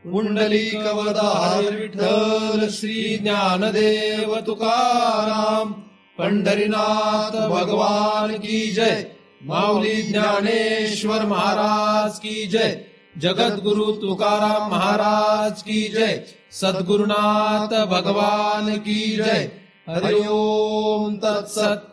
पुंडलिकवरदा हरी विठ्ठल श्री ज्ञानदेव तुकाराम पंढरीनाथ भगवान की जय। माऊली ज्ञानेश्वर महाराज की जय। जगद्गुरु तुकाराम महाराज की जय। सद्गुरुनाथ भगवान की जय। हरि ओम तत्सत।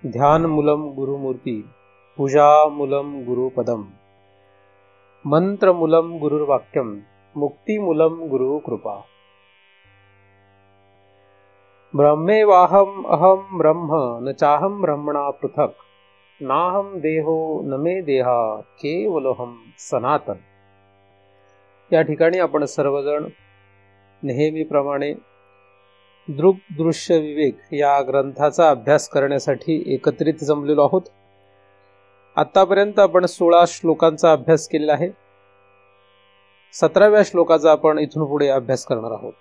ध्यानमूलं गुरुमूर्ती, पूजामूलं गुरुपदम, मंत्रमूलं गुरुर्वाक्यम, मुक्तिमूलं गुरुकृपा। ब्रह्मेवाहम् अहं ब्रह्म न चाहं ब्रह्मणा पृथक्, नाहं देहो न मे देहा केवलोऽहं सनातन। या ठिकाणी आपण सर्वजण नेहमीप्रमाणे दृक् दृश्य विवेक या ग्रंथाचा अभ्यास करण्यासाठी एकत्रित जमलेलो आहोत। आतापर्यंत आपण 16 श्लोकांचा अभ्यास केलेला आहे। 17व्या श्लोकाचा आपण इथून पुढे अभ्यास करणार आहोत।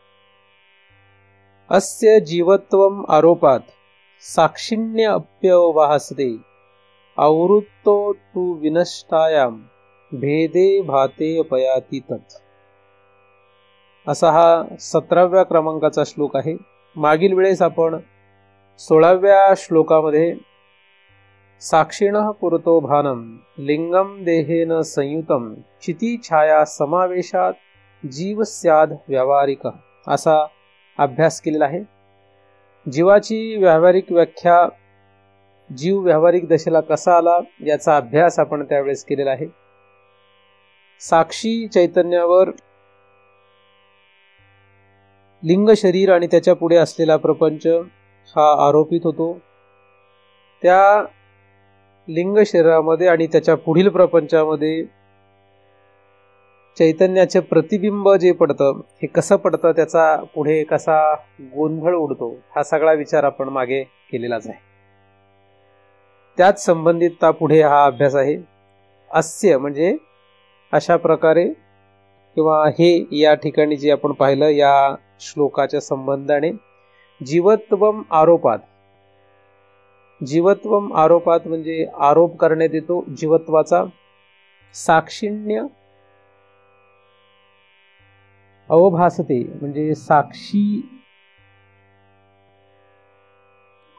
अस्य जीवत्वम आरोपात साक्षिण्य अप्यवभासते, आवृत्तो तु विनष्टायाम भेदे भाते अपयाति तत्। असा हा 17व्या क्रमांकाचा श्लोक आहे। मागील वेळेस आपण 16व्या श्लोकामध्ये साक्षिणः पुरतो भानम लिंगम देहेन संयुतम चिती छाया समावेशात जीव स्याद व्यावहारिक असा अभ्यास केलेला आहे। जीवाची व्यावहारिक व्याख्या, जीव व्यावहारिक दशेला कसा आला याचा अभ्यास आपण त्यावेळेस केलेला आहे। साक्षी चैतन्यावर लिंग शरीर आणि त्याच्या पुढे असलेला प्रपंच हा आरोपित होतो। त्या लिंग शरीरामध्ये आणि त्याच्या पुढील प्रपंचामध्ये चैतन्याचे प्रतिबिंब जे पडतं, हे कसं पडतं, त्याचा पुढे कसा गोंधळ उडतो, हा सगळा विचार आपण मागे केलेलाच आहे। त्याच संबंधित पुढे हा अभ्यास आहे। अस्य म्हणजे अशा प्रकारे किंवा हे या ठिकाणी जे आपण पाहिलं या श्लोकाच्या संबंधाने जीवत्वम आरोपात, जीवत्वम आरोपात म्हणजे आरोप करण्यात येतो जीवत्वाचा। साक्षिण्य अवभासते म्हणजे साक्षी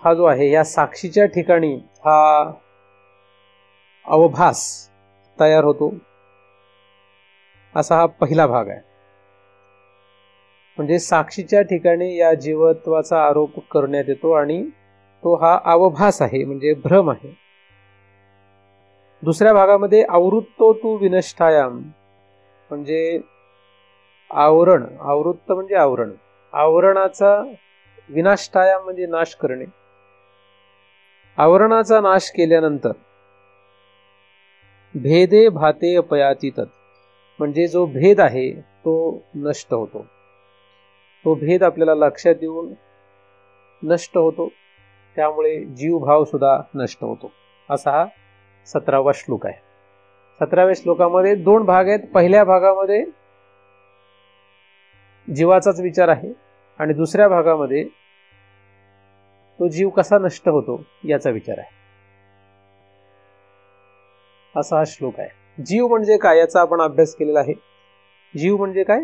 हा जो आहे या साक्षीच्या ठिकाणी हा अवभास तयार होतो, असा हा पहिला भाग आहे। म्हणजे साक्षीच्या ठिकाणी या जीवत्वाचा आरोप करण्यात येतो आणि तो हा अवभास आहे म्हणजे भ्रम आहे। दुसऱ्या भागामध्ये आवृत्तो तु विनष्टायाम म्हणजे आवरण, आवृत्त म्हणजे आवरण, आवरणाचा विनाष्टायाम म्हणजे नाश करणे। आवरणाचा नाश केल्यानंतर भेदे भाते अपयाति तत् म्हणजे जो भेद आहे तो नष्ट होतो, तो भेद आपल्याला लक्षात येऊन नष्ट होतो, त्यामुळे जीवभाव सुद्धा नष्ट होतो। असा हा 17वा श्लोक आहे। 17व्या श्लोकामध्ये 2 भाग आहेत। पहिल्या भागामध्ये जीवाचाच विचार आहे आणि दुसऱ्या भागामध्ये तो जीव कसा नष्ट होतो याचा विचार आहे। असा हा श्लोक आहे। जीव म्हणजे काय याचा आपण अभ्यास केलेला आहे। जीव म्हणजे काय,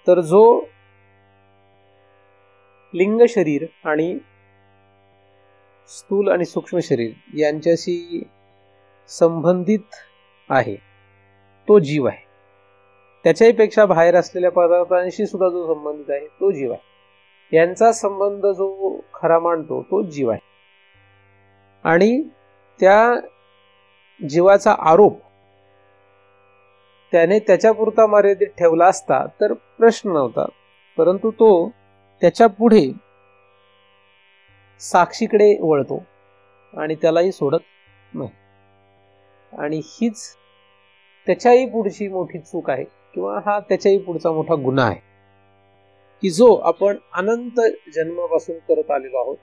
तर जो लिंग शरीर आणि स्थूल आणि सूक्ष्म शरीर यांच्याशी संबंधित आहे तो जीव आहे। त्याच्याही पेक्षा बाहेर असलेल्या पदार्थांशी सुद्धा जो संबंधित आहे तो जीव आहे। यांचा संबंध जो खरा मानतो तो जीव आहे। आणि त्या जीवाचा आरोप त्याने त्याच्यापुरता मर्यादित ठेवला असता तर प्रश्न नव्हता, परंतु तो त्याच्या पुढे साक्षीकडे वळतो आणि त्यालाही सोडत नाही। आणि हीच त्याच्याही पुढची मोठी चूक आहे किंवा हा त्याच्याही पुढचा मोठा गुन्हा आहे की जो आपण अनंत जन्मापासून करत आलेलो आहोत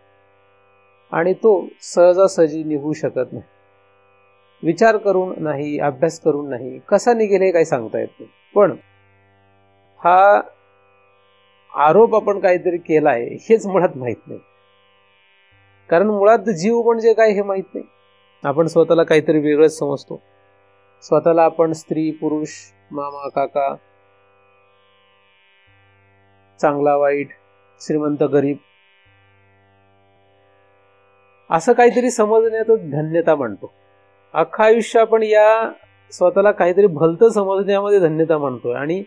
आणि तो सहजासहजी निघू शकत नाही। विचार करून नाही, अभ्यास करून नाही, कसा निघेल हे काही सांगता येत नाही. पण हा आरोप आपण काहीतरी केलाय हेच मुळात माहित नाही. कारण मुळात जीव म्हणजे काय हे माहित नाही. आपण स्वतःला काहीतरी वेगळंच समजतो. स्वतःला आपण स्त्री पुरुष, मामा काका, चांगला वाईट, श्रीमंत गरीब असं काहीतरी समजण्यातच धन्यता मानतो. अख्खं आयुष्य आपण या स्वतःला काहीतरी भलतं समजण्यामध्ये धन्यता मानतोय आणि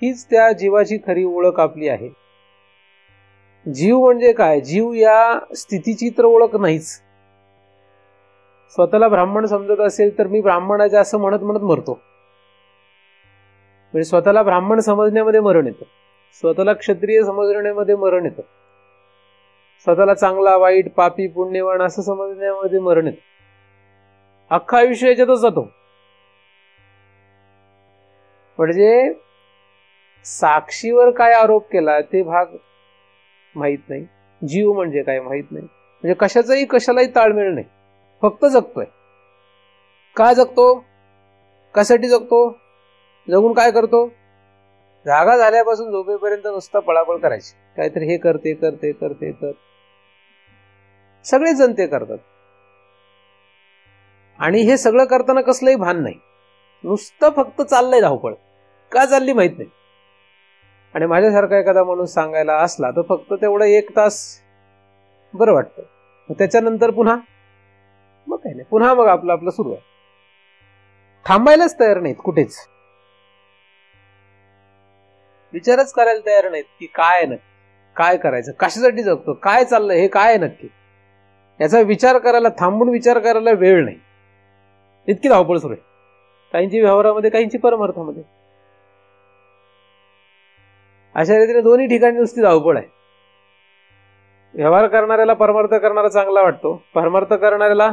हीच त्या जीवाची खरी ओळख आपली आहे. जीव म्हणजे काय? जीव या स्थितीची तर ओळख नाहीच. स्वतःला ब्राह्मण समजत असेल तर मी ब्राह्मणाचे असं म्हणत म्हणत मरतो. म्हणजे स्वतःला ब्राह्मण समजण्यामध्ये मरण येतं, स्वतःला क्षत्रिय समजण्यामध्ये मरण येतं, स्वतःला चांगला वाईट पापी पुण्यवान असं समजण्यामध्ये मरण येतं. अख्खं आयुष्य याच्यातच जातो. म्हणजे साक्षीवर काय आरोप केला ते भाग माहित नाही. जीव म्हणजे काय माहित नाही. म्हणजे कशाचाही कशालाही ताळमेळ नाही. फक्त जगतोय. का जगतो? कशासाठी जगतो? जगून काय करतो? जागा झाल्यापासून झोपेपर्यंत नुसता पळापळ करायची. काहीतरी हे करते करते करते कर. सगळेच जण ते करतात. आणि हे सगळं करताना कसलंही भान नाही. नुसतं फक्त चाललंय धावपळ. का चालली माहित नाही. आणि माझ्यासारखा एखादा माणूस सांगायला असला तर फक्त तेवढं 1 तास बरं वाटतं. त्याच्यानंतर पुन्हा मग काही नाही, पुन्हा मग आपलं आपलं सुरू आहे. थांबायलाच तयार नाहीत कुठेच. विचारच करायला तयार नाहीत की काय नक्की काय करायचं, कशासाठी जगतो, काय चाललंय, हे काय नक्की. याचा विचार करायला, थांबून विचार करायला वेळ नाही. इतकी धावपळ सुरू आहे. काहींची व्यवहारामध्ये, काहींची परमार्थामध्ये. अशा रीतीने दोन्ही ठिकाणी नुसती धावपळ आहे. व्यवहार करणाऱ्याला परमार्थ करणारा चांगला वाटतो, परमार्थ करणाऱ्याला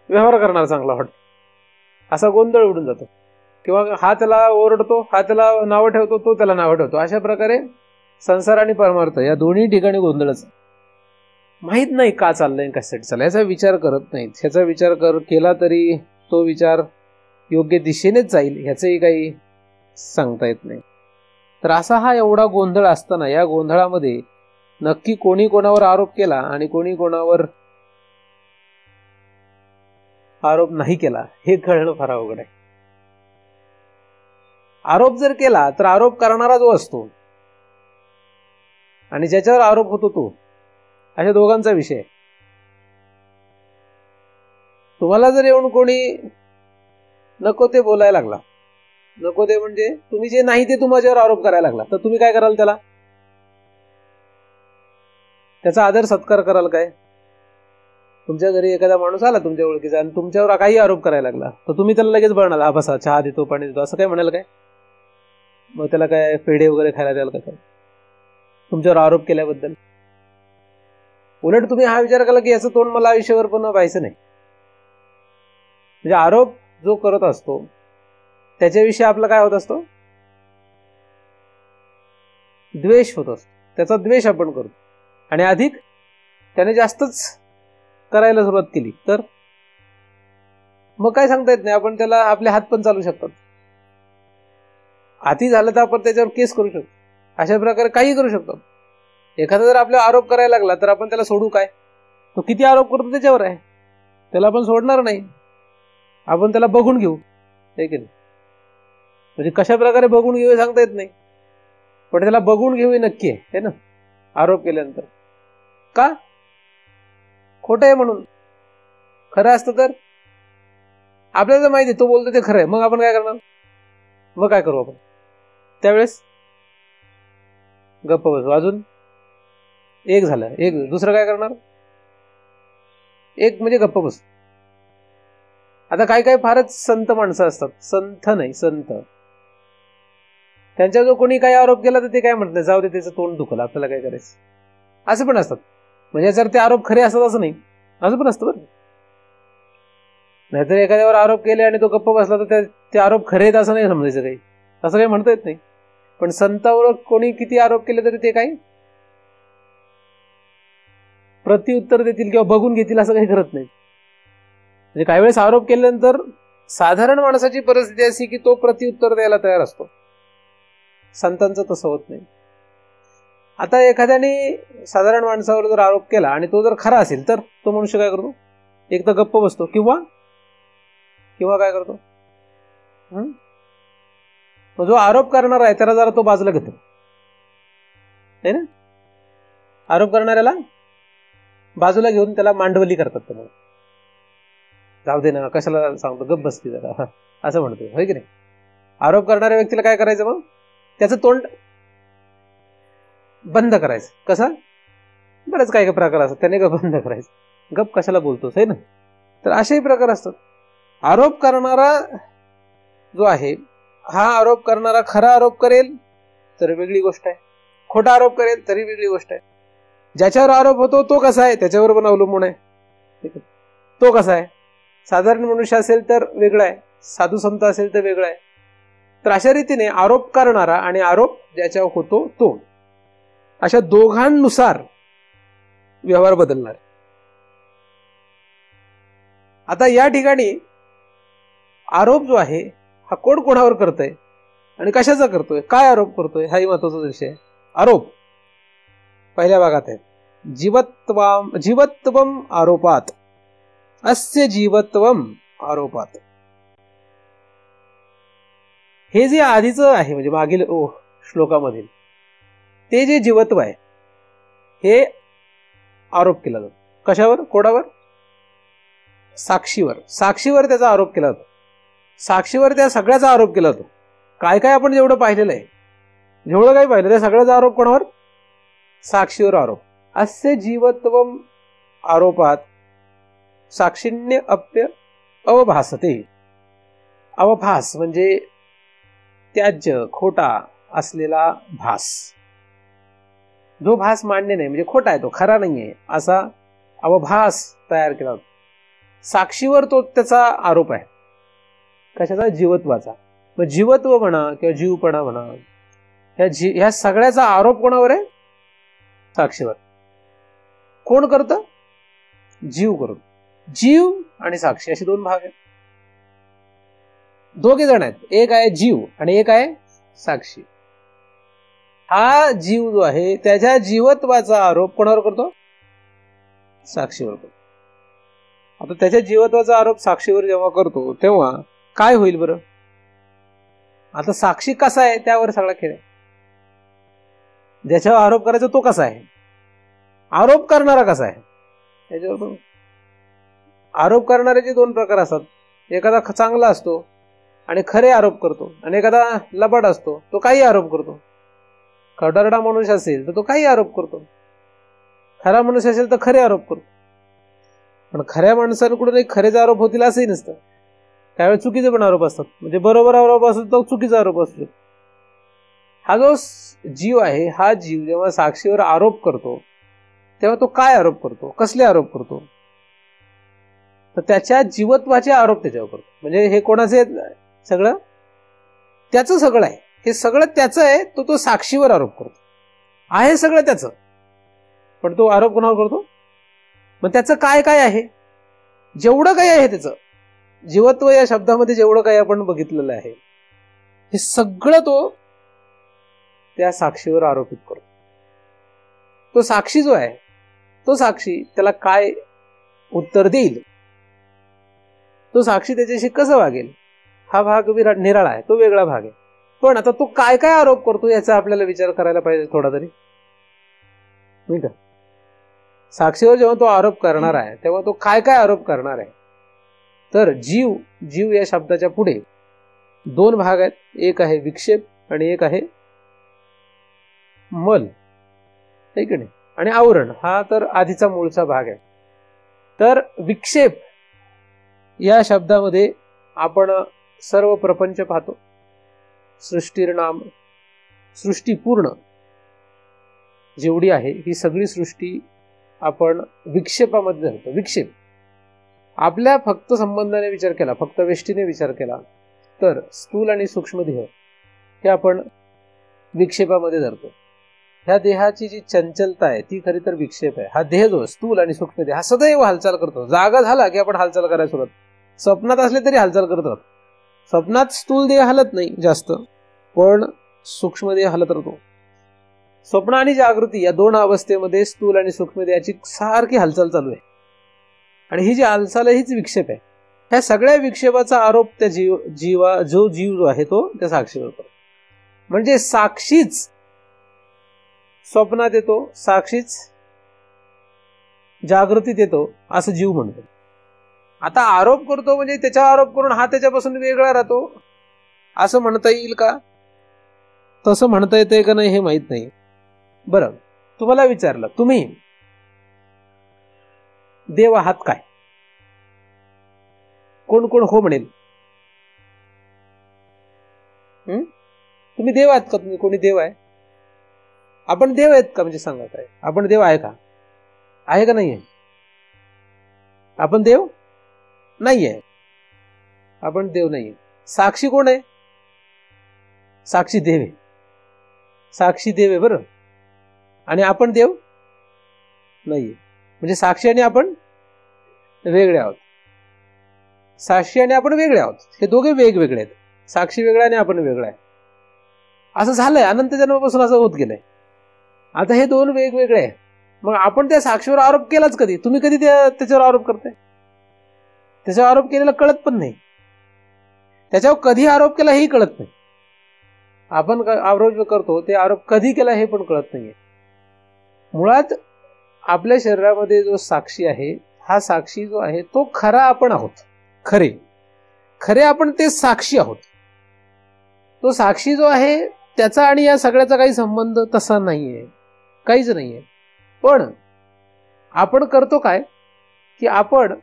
व्यवहार करणारा चांगला वाटतो. असा गोंधळ उडून जातो. किंवा हा त्याला ओरडतो, हा त्याला नावं ठेवतो, तो त्याला नावं ठेवतो. अशा प्रकारे संसार आणि परमार्थ या दोन्ही ठिकाणी गोंधळच. माहित नाही का चाललंय, कशासाठी चाललंय, याचा विचार करत नाहीत. ह्याचा विचार केला तरी तो विचार योग्य दिशेनेच जाईल ह्याचंही काही सांगता येत नाही. तर असा हा एवढा गोंधळ असताना या गोंधळामध्ये नक्की कोणी कोणावर आरोप केला आणि कोणी कोणावर आरोप नाही केला हे कळणं फार अवघड आहे. आरोप जर केला तर आरोप करणारा जो असतो आणि ज्याच्यावर आरोप होतो तो, अशा दोघांचा विषय आहे. तुम्हाला जर येऊन कोणी नको ते बोलायला लागला, नको ते म्हणजे तुम्ही जे नाही ते तुमच्यावर आरोप करायला लागला, तर तुम्ही काय कराल? त्याचा आदर सत्कार कराल काय? तुमच्या घरी एखादा माणूस आला तुमच्या ओळखीचा आणि तुमच्यावर काही आरोप करायला लागला, तर तुम्ही त्याला लगेच बळणार, हा बसा चहा देतो, पाणी देतो, असं काय म्हणाल काय? मग त्याला काय पेढे वगैरे खायला द्याल का? तुमच्यावर आरोप केल्याबद्दल. उलट तुम्ही हा विचार केला की याचं तोंड मला आयुष्यभर पुन्हा पाहायचं नाही. म्हणजे आरोप जो करत असतो त्याच्याविषयी आपला काय होत असतो? द्वेष होत असतो. त्याचा द्वेष आपण करतो आणि अधिक त्याने जास्तच करायला सुरुवात केली तर मग काय सांगता येत नाही. आपण त्याला, आपले हात पण चालू शकतात. अति झालं तर आपण त्याच्यावर केस करू शकतो. अशा प्रकारे काही करू शकतो. एखादा जर आपल्याला आरोप करायला लागला तर आपण त्याला सोडू काय? तो किती आरोप करतो त्याच्यावर आहे. त्याला आपण सोडणार नाही. आपण त्याला बघून घेऊ, हे की नाही? म्हणजे कशा प्रकारे बघून घेऊ हे सांगता येत नाही, पण त्याला बघून घेऊ हे नक्की आहे ना. आरोप केल्यानंतर का? खोटं आहे म्हणून. खरं असतं तर आपल्याला जर माहिती तो बोलतो ते खरं आहे, मग आपण काय करणार? मग काय करू आपण? त्यावेळेस गप्प बसू. अजून एक झालं, एक दुसरं काय करणार? एक म्हणजे गप्प बसू. आता काही काही फारच संत माणसं असतात, संत नाही संत, त्यांच्या जो कोणी काही आरोप केला तर ते काय म्हणत नाही, जाऊ दे त्याचं तोंड दुखलं, आपल्याला काय करायचं, असं पण असतात. म्हणजे जर ते आरोप खरे असतात असं नाही, असं पण असतं बरं. नाहीतर एखाद्यावर आरोप केले आणि तो गप्प बसला तर ते आरोप खरे आहेत असं नाही समजायचं काही, असं काही म्हणता येत नाही. पण संतावर कोणी किती आरोप केले तरी ते काही प्रत्युत्तर देतील किंवा बघून घेतील असं काही करत नाही. म्हणजे काही वेळेस आरोप केल्यानंतर साधारण माणसाची परिस्थिती अशी की तो प्रत्युत्तर द्यायला तयार असतो. संतांचं तसं होत नाही. आता एखाद्याने साधारण माणसावर जर आरोप केला आणि तो जर खरा असेल तर तो मनुष्य काय करतो? एक तर गप्प बसतो किंवा काय करतो? जो आरोप करणार आहे त्याला जरा तो बाजूला घेतो, है ना? आरोप करणाऱ्याला बाजूला घेऊन त्याला मांडवली करतात. त्याला जाऊ दे ना, कशाला सांगतो, गप्प बसती जरा, असं म्हणतो, होय की नाही? आरोप करणाऱ्या व्यक्तीला काय करायचं? मग त्याचं तोंड बंद करायचं. कसा? बरेच काही प्रकार असतात, त्याने गप्प बंद करायचं. गप कशाला बोलतोस, है ना? तर असेही प्रकार असतात. आरोप करणारा जो आहे, हा आरोप करणारा खरा आरोप करेल तर वेगळी गोष्ट आहे, खोटा आरोप करेल तरी वेगळी गोष्ट आहे. ज्याच्यावर आरोप होतो तो कसा आहे त्याच्यावर पण अवलंबून आहे. तो कसा आहे? साधारण मनुष्य असेल तर वेगळा आहे, साधू संत असेल तर वेगळा आहे. तर अशा रीतीने आरोप करणारा आणि आरोप ज्याच्यावर होतो तो, अशा दोघांनुसार व्यवहार बदलणार. आता या ठिकाणी आरोप जो आहे हा कोण कोणावर करतोय आणि कशाचा करतोय, काय आरोप करतोय, हाही महत्वाचा विषय. आरोप पहिल्या भागात आहे, जीवत्वम आरोपात, अस्य जीवत्वम आरोपात. हे जे आधीचं आहे म्हणजे मागील श्लोकामधील ते जे जीवत्व आहे हे आरोप केला जातो. कशावर? कोणावर? साक्षीवर. साक्षीवर त्याचा आरोप केला जातो. साक्षीवर त्या सगळ्याचा आरोप केला जातो. काय काय आपण जेवढं पाहिलेलं आहे, जेवढं काही पाहिलं त्या सगळ्याचा आरोप कोणावर? साक्षीवर आरोप. अस्य जीवत्वम आरोपात साक्षिण्य अप्य अवभासते. अवभास म्हणजे त्याज्य, खोटा असलेला भास. जो भास मान्य नाही म्हणजे खोटा आहे, तो खरा नाहीये, असा अवभास तयार केला जातो. साक्षीवर तो त्याचा आरोप आहे. कशाचा? जीवत्वाचा. मग जीवत्व म्हणा किंवा जीवपणा म्हणा, ह्या सगळ्याचा आरोप कोणावर आहे? साक्षीवर. कोण करतं? जीव करतो. जीव आणि साक्षी असे दोन भाग आहेत. दोघे जण आहेत, एक आहे जीव आणि एक आहे साक्षी. हा जीव जो आहे त्याच्या जीवत्वाचा आरोप कोणावर करतो? साक्षीवर करतो. आता त्याच्या जीवत्वाचा आरोप साक्षीवर जेव्हा करतो तेव्हा काय होईल बरं? आता साक्षी कसा आहे त्यावर सगळा खेळ आहे. ज्याच्यावर आरोप करायचा तो कसा आहे, आरोप करणारा कसा आहे त्याच्यावर. आरोप करणाऱ्याचे दोन प्रकार असतात. एखादा चांगला असतो आणि खरे आरोप करतो, आणि एखादा लबाड असतो, तो काही आरोप करतो. खडरडा मनुष्य असेल तर तो काही आरोप करतो, खरा मनुष्य असेल तर खरे आरोप करतो. पण खऱ्या माणसांकडून एक खरेच आरोप होतील असंही नसतं. त्यावेळी चुकीचे पण आरोप असतात, म्हणजे बरोबर आरोप असतो तो चुकीचा आरोप असतो. हा जो जीव आहे, हा जीव जेव्हा साक्षीवर आरोप करतो तेव्हा तो काय आरोप करतो, कसले आरोप करतो? तर त्याच्या जीवत्वाचे आरोप त्याच्यावर करतो. म्हणजे हे कोणाचे सगळं? त्याचं सगळं आहे, हे सगळं त्याचं आहे. तो साक्षीवर आरोप करतो, आहे सगळं त्याचं, पण तो आरोप कोणावर करतो? मग त्याचं काय काय आहे, जेवढं काही आहे त्याचं जीवत्व या शब्दामध्ये जेवढं काही आपण बघितलेलं आहे हे सगळं तो त्या साक्षीवर आरोपित करतो. तो साक्षी जो आहे तो साक्षी त्याला काय उत्तर देईल, तो साक्षी त्याच्याशी कसं वागेल, हा भाग निराळा आहे, तो वेगळा भाग आहे. पण आता तो काय काय आरोप करतो याचा आपल्याला विचार करायला पाहिजे थोडा तरी, नाही का? साक्षीवर जेव्हा तो आरोप करणार आहे तेव्हा तो काय काय आरोप करणार आहे? तर जीव या शब्दाच्या पुढे दोन भाग आहेत. एक आहे विक्षेप आणि एक आहे मल, आहे की नाही? आणि आवरण हा तर आधीचा मूळचा भाग आहे. तर विक्षेप या शब्दामध्ये आपण सर्व प्रपंच पाहतो. सृष्टीर्नाम, सृष्टी पूर्ण जेवढी आहे ही सगळी सृष्टी आपण विक्षेपामध्ये धरतो. विक्षेप आपल्या फक्त संबंधाने विचार केला, फक्त वेष्टीने विचार केला तर स्थूल आणि सूक्ष्म देह हे आपण विक्षेपामध्ये धरतो. ह्या देहाची जी चंचलता आहे ती खरी तर विक्षेप आहे. हा देह जो स्थूल आणि सूक्ष्म देह हा सदैव हालचाल करतो. जागा झाला की आपण हालचाल करायला सुरुवात, स्वप्नात असले तरी हालचाल करत राहतो. स्वप्नात स्थूल देह हलत नाही जास्त, पण सूक्ष्म देह हलत राहतो. स्वप्न आणि जागृती या दोन अवस्थेमध्ये स्थूल आणि सूक्ष्म देहाची सारखी हालचाल चालू आहे. आणि ही जी हालचाल आहे हीच विक्षेप आहे. ह्या सगळ्या विक्षेपाचा आरोप त्या जो जीव जो आहे तो त्या साक्षीवर करतो. म्हणजे साक्षीच स्वप्नात येतो, साक्षीच जागृतीत येतो असं जीव म्हणतो. आता आरोप करतो म्हणजे त्याचा आरोप करून हा त्याच्यापासून वेगळा राहतो असं म्हणता येईल का? तसं म्हणता येतंय का नाही हे माहित नाही. बरं, तुम्हाला विचारलं तुम्ही देव आहात काय? कोण कोण हो म्हणेल? तुम्ही देव आहात का? तुम्ही कोणी देव आहे? आपण देव आहेत का? म्हणजे सांगा काय, आपण देव आहे का? आहे का नाही आहे? आपण देव नाही आहे. आपण देव नाही आहे. साक्षी कोण आहे? साक्षी देव आहे. साक्षी देव आहे बरं. आणि आपण देव नाहीये. म्हणजे साक्षी आणि आपण वेगळे आहोत. साक्षी आणि आपण वेगळे आहोत. हे दोघे वेगवेगळे आहेत. साक्षी वेगळा आणि आपण वेगळा आहे. असं झालंय, अनंत जन्मापासून असं होत गेलंय. आता हे दोन वेगवेगळे आहे. मग आपण त्या साक्षीवर आरोप केलाच कधी? तुम्ही कधी त्याच्यावर आरोप करताय? त्याच्यावर आरोप केलेला कळत पण नाही. त्याच्यावर कधी आरोप केला हेही कळत नाही. आपण आरोप करतो ते आरोप कधी केला हे पण कळत नाहीये. मुळात आपल्या शरीरामध्ये जो साक्षी आहे, हा साक्षी जो आहे तो खरा आपण आहोत. खरे आपण ते साक्षी आहोत. तो साक्षी जो आहे त्याचा आणि या सगळ्याचा काही संबंध तसा नाहीये, काहीच नाहीये. पण आपण करतो काय की आपण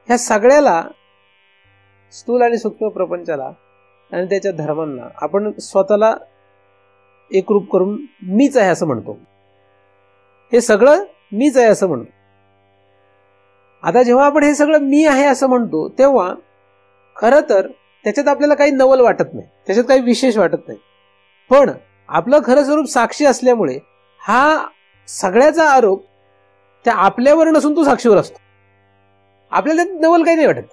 ह्या सगळ्याला, स्थूल आणि सूक्ष्म प्रपंचाला आणि त्याच्या धर्मांना आपण स्वतःला एकरूप करून मीच आहे असं म्हणतो. हे सगळं मीच आहे असं म्हणतो. आता जेव्हा आपण हे सगळं मी आहे असं म्हणतो तेव्हा खरं तर त्याच्यात आपल्याला काही नवल वाटत नाही, त्याच्यात काही विशेष वाटत नाही. पण आपलं खरं स्वरूप साक्षी असल्यामुळे हा सगळ्याचा आरोप त्या आपल्यावर नसून तो साक्षीवर असतो. आपल्याला त्यात नवल काही नाही वाटत.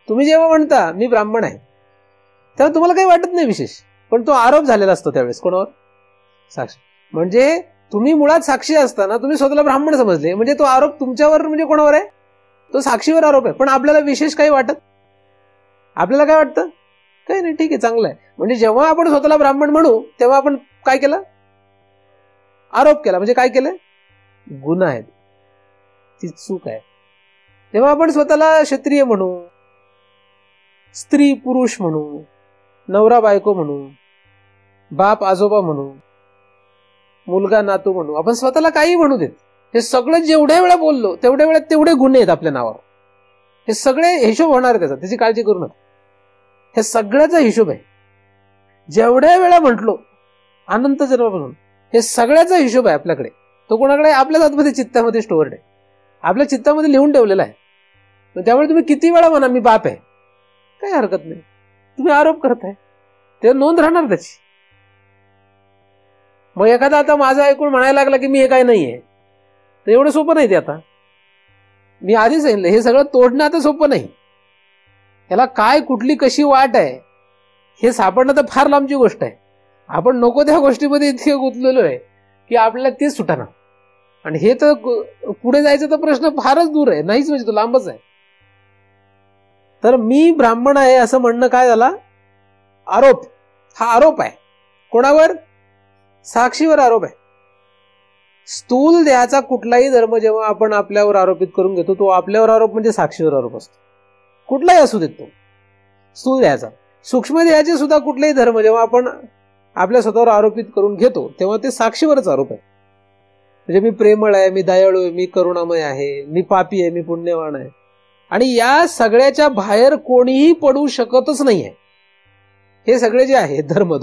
तुम्ही जेव्हा म्हणता मी ब्राह्मण आहे तेव्हा तुम्हाला काही वाटत नाही विशेष, पण तो आरोप झालेला असतो त्यावेळेस कोणावर? साक्षी. म्हणजे तुम्ही मुळात साक्षी असताना तुम्ही स्वतःला ब्राह्मण समजले, म्हणजे तो आरोप तुमच्यावर म्हणजे कोणावर आहे? तो साक्षीवर आरोप आहे. पण आपल्याला विशेष काही वाटत? आपल्याला काय वाटतं? काही नाही, ठीक आहे, चांगलं आहे. म्हणजे जेव्हा आपण स्वतःला ब्राह्मण म्हणू तेव्हा आपण काय केलं? आरोप केला. म्हणजे काय केलं? गुन्हा आहे, ती चूक आहे. जेव्हा आपण स्वतःला क्षत्रिय म्हणू, स्त्री पुरुष म्हणू, नवरा बायको म्हणू, बाप आजोबा म्हणू, मुलगा नातू म्हणू, आपण स्वतःला काही म्हणू देत, हे सगळं जेवढ्या वेळा बोललो तेवढ्या वेळा तेवढे गुन्हे आहेत आपल्या नावावर. हे सगळे हिशोब होणार आहे त्याची काळजी करू नका. हे सगळ्याचा हिशोब आहे. जेवढ्या वेळा म्हटलो अनंत जन्मापासून हे सगळ्याचा हिशोब आहे आपल्याकडे. तो कोणाकडे? आपल्याच आतमध्ये चित्तामध्ये स्टोअर्ड आहे, आपल्या चित्तामध्ये लिहून ठेवलेला आहे. त्यामुळे तुम्ही किती वेळा म्हणा मी बाप आहे, काही हरकत नाही. तुम्ही आरोप करताय तेव्हा नोंद राहणार त्याची. मग एखादा आता माझं ऐकून म्हणायला लागला की मी हे काय नाहीये, तर एवढं सोपं नाही ते. आता मी आधीच सांगितलं हे सगळं तोडणं आता सोपं नाही. याला काय कुठली कशी वाट आहे हे सापडणं तर फार लांबची गोष्ट आहे. आपण नको त्या गोष्टीमध्ये इतके गुंतलेलो आहे की आपल्याला तेच सुटाना. आणि हे तर पुढे जायचं तर प्रश्न फारच दूर आहे, नाहीच म्हणजे तो लांबच आहे. तर मी ब्राह्मण आहे असं म्हणणं काय झाला? आरोप. हा आरोप आहे. कोणावर? साक्षीवर आरोप आहे. स्थूल देहाचा कुठलाही धर्म जेव्हा आपण आपल्यावर आरोपित करून घेतो तो आपल्यावर आरोप म्हणजे साक्षीवर आरोप असतो. कुठलाही असू देत तो स्थूल देहाचा. सूक्ष्म देहाचे सुद्धा कुठलेही धर्म जेव्हा आपण आपल्या स्वतःवर आरोपित करून घेतो तेव्हा ते साक्षीवरच आरोप आहे. म्हणजे मी प्रेमळ आहे, मी दयाळू आहे, मी करुणामय आहे, मी पापी आहे, मी पुण्यवान आहे. आणि या सगळ्याच्या बाहेर कोणीही पडू शकतच नाहीये. हे सगळे जे आहे धर्म,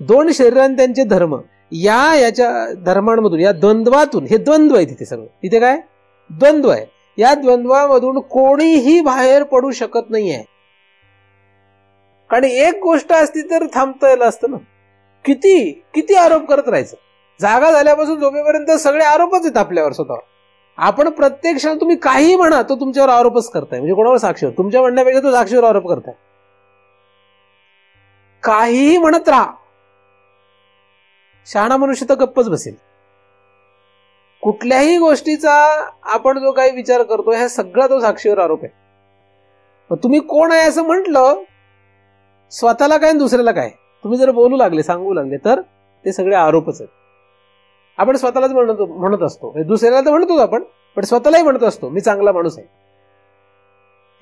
दोन शरीरांनी त्यांचे धर्म, याच्या धर्मांमधून, या द्वंद्वातून, हे द्वंद्व आहे तिथे सगळं. तिथे काय? द्वंद्व आहे. या द्वंद्वामधून कोणीही बाहेर पडू शकत नाहीये. कारण एक गोष्ट असती तर थांबता येईल असतं ना. किती आरोप करत राहायचं. जागा झाल्यापासून झोपेपर्यंत सगळे आरोपच आहेत आपल्यावर स्वतःवर. आपण प्रत्येक क्षण तुम्ही काही म्हणा तो तुमच्यावर आरोपच करताय, म्हणजे कोणावर साक्षीवर, तुमच्या म्हणण्यापेक्षा तो साक्षीवर आरोप करताय. काहीही म्हणत राहा, शहाणा मनुष्य तर गप्पच बसेल. कुठल्याही गोष्टीचा आपण जो काही विचार करतो ह्या सगळा तो साक्षीवर आरोप आहे. तुम्ही कोण आहे असं म्हटलं, स्वतःला काय दुसऱ्याला काय तुम्ही जर बोलू लागले, सांगू लागले, तर ते सगळे आरोपच आहेत. आपण स्वतःलाच म्हणत असतो, दुसऱ्याला तर म्हणतोच आपण, पण स्वतःलाही म्हणत असतो मी चांगला माणूस आहे.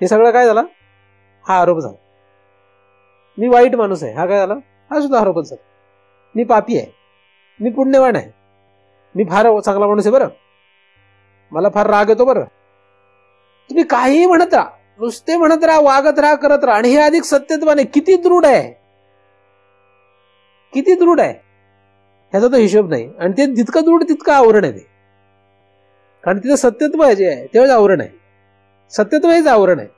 हे सगळं काय झाला? हा आरोप झाला. मी वाईट माणूस आहे, हा काय झाला? हा सुद्धा आरोपच झाला. मी पापी आहे, मी पुण्यवान आहे, मी फार चांगला माणूस आहे बरं, मला फार राग येतो बरं. तुम्ही काहीही म्हणत राहा, नुसते म्हणत राहा, वागत राहा, करत राहा. आणि हे अधिक सत्यत्वाने किती दृढ आहे, किती दृढ आहे ह्याचा तो हिशोब नाही. आणि ते जितकं दृढ तितकं आवरण आहे ते, कारण तिथं सत्यत्व जे आहे तेव्हाच आवरण आहे. सत्यत्व हेच आवरण आहे.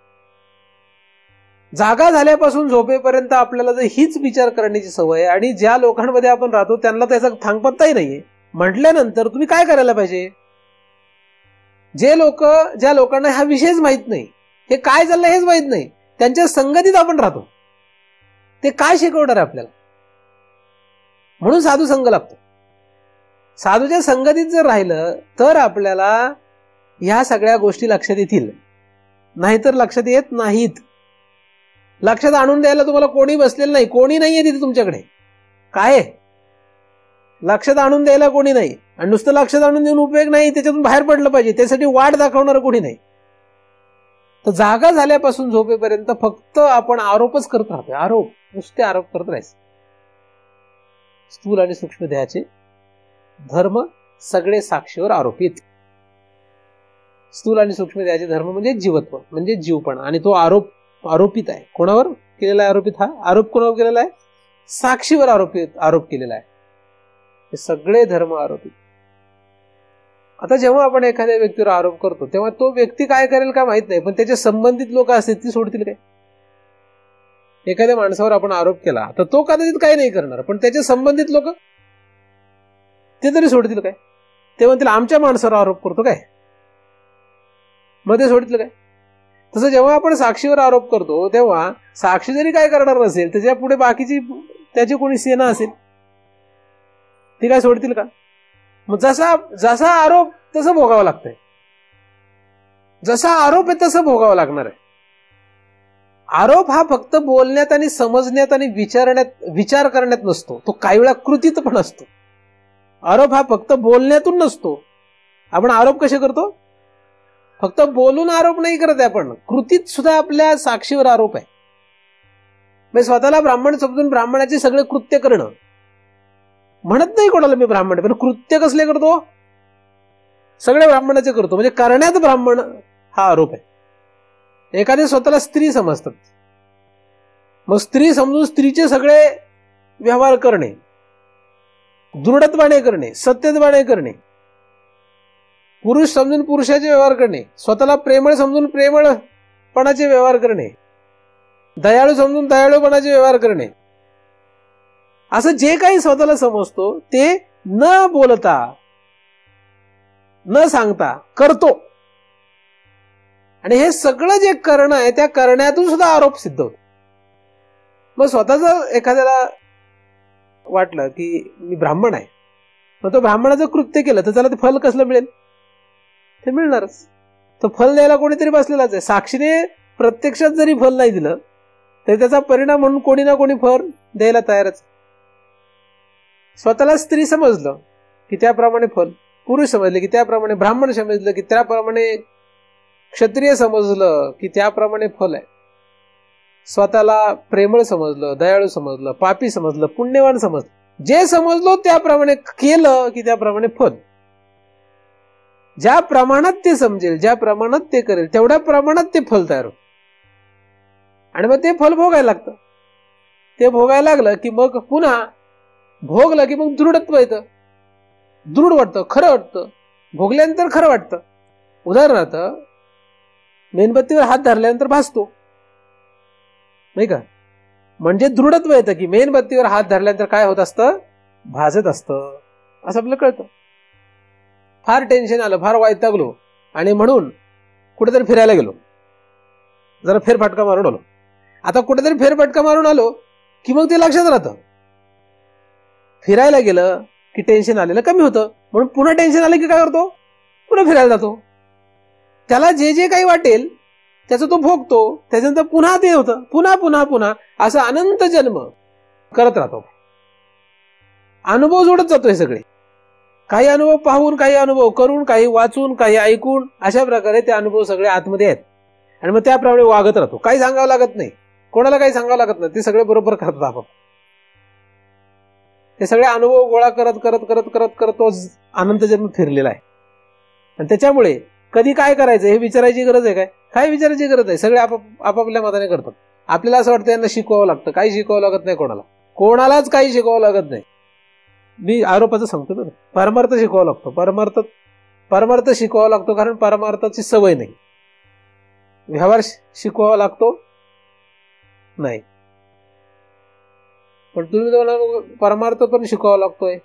जागा झाल्यापासून झोपेपर्यंत आपल्याला जर हीच विचार करण्याची सवय आहे, आणि ज्या लोकांमध्ये आपण राहतो त्यांना त्याचा थांगपत्ताही नाहीये, म्हटल्यानंतर तुम्ही काय करायला पाहिजे? ज्या लोकांना हा विषयच माहित नाही, हे काय चाललंय हेच माहित नाही, त्यांच्या संगतीत आपण राहतो, ते काय शिकवणार आहे आपल्याला? म्हणून साधू संग लागतो. साधूच्या संगतीत जर राहिलं तर आपल्याला ह्या सगळ्या गोष्टी लक्षात येतील, नाहीतर लक्षात येत नाहीत. लक्षात आणून द्यायला तुम्हाला कोणी बसलेलं नाही, कोणी नाहीये तिथे तुमच्याकडे. काय लक्षात आणून द्यायला कोणी नाही, आणि नुसतं लक्षात आणून देऊन उपयोग नाही, त्याच्यातून बाहेर पडलं पाहिजे, त्यासाठी वाट दाखवणार कोणी नाही. तर जागा झाल्यापासून झोपेपर्यंत फक्त आपण आरोपच करत राहतोय, आरोप, नुसते आरोप करत राहायचे. स्थूल आणि सूक्ष्म देहाचे धर्म सगळे साक्षीवर आरोपित. स्थूल आणि सूक्ष्म देहाचे धर्म म्हणजे जीवत्व, म्हणजे जीवपणा, आणि तो आरोपित आहे. कोणावर केलेला आहे आरोपित? हा आरोप कोणावर केलेला आहे? साक्षीवर आरोप केलेला आहे. हे सगळे धर्म आरोपित. आता जेव्हा आपण एखाद्या व्यक्तीवर आरोप करतो तेव्हा तो व्यक्ती काय करेल का माहित नाही, पण त्याच्या संबंधित लोक असतील ती सोडतील काय? एखाद्या माणसावर आपण आरोप केला तर तो कदाचित काही नाही करणार, पण त्याचे संबंधित लोक ते तरी सोडतील काय? ते म्हणतील आमच्या माणसावर आरोप करतो काय, मग ते सोडतील काय? तसं जेव्हा आपण साक्षीवर आरोप करतो तेव्हा साक्षी जरी काय करणार नसेल, त्याच्या पुढे बाकीची त्याची कोणी सेना असेल, ती काय सोडतील का? मग जसा आरोप तसं भोगावं लागतंय, जसा आरोप आहे तसं भोगावं लागणार आहे. आरोप हा फक्त बोलण्यात आणि समजण्यात आणि विचार करण्यात नसतो, तो काही वेळा कृतीत पण असतो. आरोप हा फक्त बोलण्यातून नसतो. आपण आरोप कसे करतो? फक्त बोलून आरोप नाही करत आहे, आपण कृतीत सुद्धा आपल्या साक्षीवर आरोप आहे. म्हणजे स्वतःला ब्राह्मण समजून ब्राह्मणाचे सगळे कृत्य करणं, म्हणत नाही कोणाला मी ब्राह्मण आहे, पण कृत्य कसले करतो? सगळे ब्राह्मणाचे करतो, म्हणजे करण्यात ब्राह्मण हा आरोप आहे. एखादे स्वतःला स्त्री समजतात, मग स्त्री समजून स्त्रीचे सगळे व्यवहार करणे, दृढत्वाने करणे, सत्यत्वाने करणे, पुरुष समजून पुरुषाचे व्यवहार करणे, स्वतःला प्रेमळ समजून प्रेमळपणाचे व्यवहार करणे, दयाळू समजून दयाळूपणाचे व्यवहार करणे, असं जे काही स्वतःला समजतो ते न बोलता न सांगता करतो. आणि हे सगळं जे करणं आहे त्या करण्यातून सुद्धा आरोप सिद्ध होतो. मग स्वतःच एखाद्याला वाटलं की मी ब्राह्मण आहे, मग तो ब्राह्मणाचं कृत्य केलं तर त्याला ते फल कसलं मिळेल? ते मिळणारच. तर फल द्यायला कोणीतरी बसलेलाच आहे. साक्षीने प्रत्यक्षात जरी फल नाही दिलं तरी त्याचा परिणाम म्हणून कोणी ना कोणी फल द्यायला तयारच. स्वतःला स्त्री समजलं की त्याप्रमाणे फल, पुरुष समजले की त्याप्रमाणे, ब्राह्मण समजलं की त्याप्रमाणे, क्षत्रिय समजलं की त्याप्रमाणे फल आहे. स्वतःला प्रेमळ समजलं, दयाळू समजलं, पापी समजलं, पुण्यवान समजलं, जे समजलो त्याप्रमाणे केलं की त्याप्रमाणे फल. ज्या प्रमाणात ते समजेल, ज्या प्रमाणात ते करेल तेवढ्या प्रमाणात ते फल तयार होतं. आणि मग ते फल भोगायला लागतं. ते भोगायला लागलं की मग पुन्हा भोगलं की मग दृढत्व येतं, दृढ वाटतं, खरं वाटतं, भोगल्यानंतर खरं वाटतं. उदाहरणार्थ मेणबत्तीवर हात धरल्यानंतर भासतो, नाही का? म्हणजे दृढत्व येतं की मेणबत्तीवर हात धरल्यानंतर काय होत असतं? भाजत असतं, असं आपल्याला कळतं. फार टेन्शन आलं, फार वैतागलो, आणि म्हणून कुठेतरी फिरायला गेलो, जरा फेरफटका मारून आलो. आता कुठेतरी फेरफटका मारून आलो की मग ते लक्षात राहतं. फिरायला गेलं की टेन्शन आलेलं कमी होतं, म्हणून पुन्हा टेन्शन आलं की काय करतो, पुन्हा फिरायला जातो. त्याला जे जे काही वाटेल त्याचं तो भोगतो, त्याच्यानंतर पुन्हा ते होतं, पुन्हा पुन्हा पुन्हा असं अनंत जन्म करत राहतो. अनुभव जोडत जातो हे सगळे. काही अनुभव पाहून, काही अनुभव करून, काही वाचून, काही ऐकून, अशा प्रकारे ते अनुभव सगळे आतमध्ये आहेत. आणि मग त्याप्रमाणे वागत राहतो. काही सांगावं लागत नाही, कोणाला काही सांगावं लागत नाही, ते सगळे बरोबर करतात. आपण ते सगळे अनुभव गोळा करत करत करत करत करत तो अनंत जन्म फिरलेला आहे. आणि त्याच्यामुळे कधी काय करायचं हे विचारायची गरज आहे काय विचारायची गरज आहे. सगळे आपापल्या मताने करतात. आपल्याला असं वाटतं यांना शिकवावं लागतं, काही शिकवावं लागत नाही, कोणालाच काही शिकवावं लागत नाही. मी आरोपाचं सांगतो ना, परमार्थ शिकवावा लागतो. परमार्थ शिकवावा लागतो, कारण परमार्थाची सवय नाही. व्यवहार शिकवावा लागतो नाही, पण तुम्ही तुम्हाला परमार्थ पण शिकवावा लागतोय.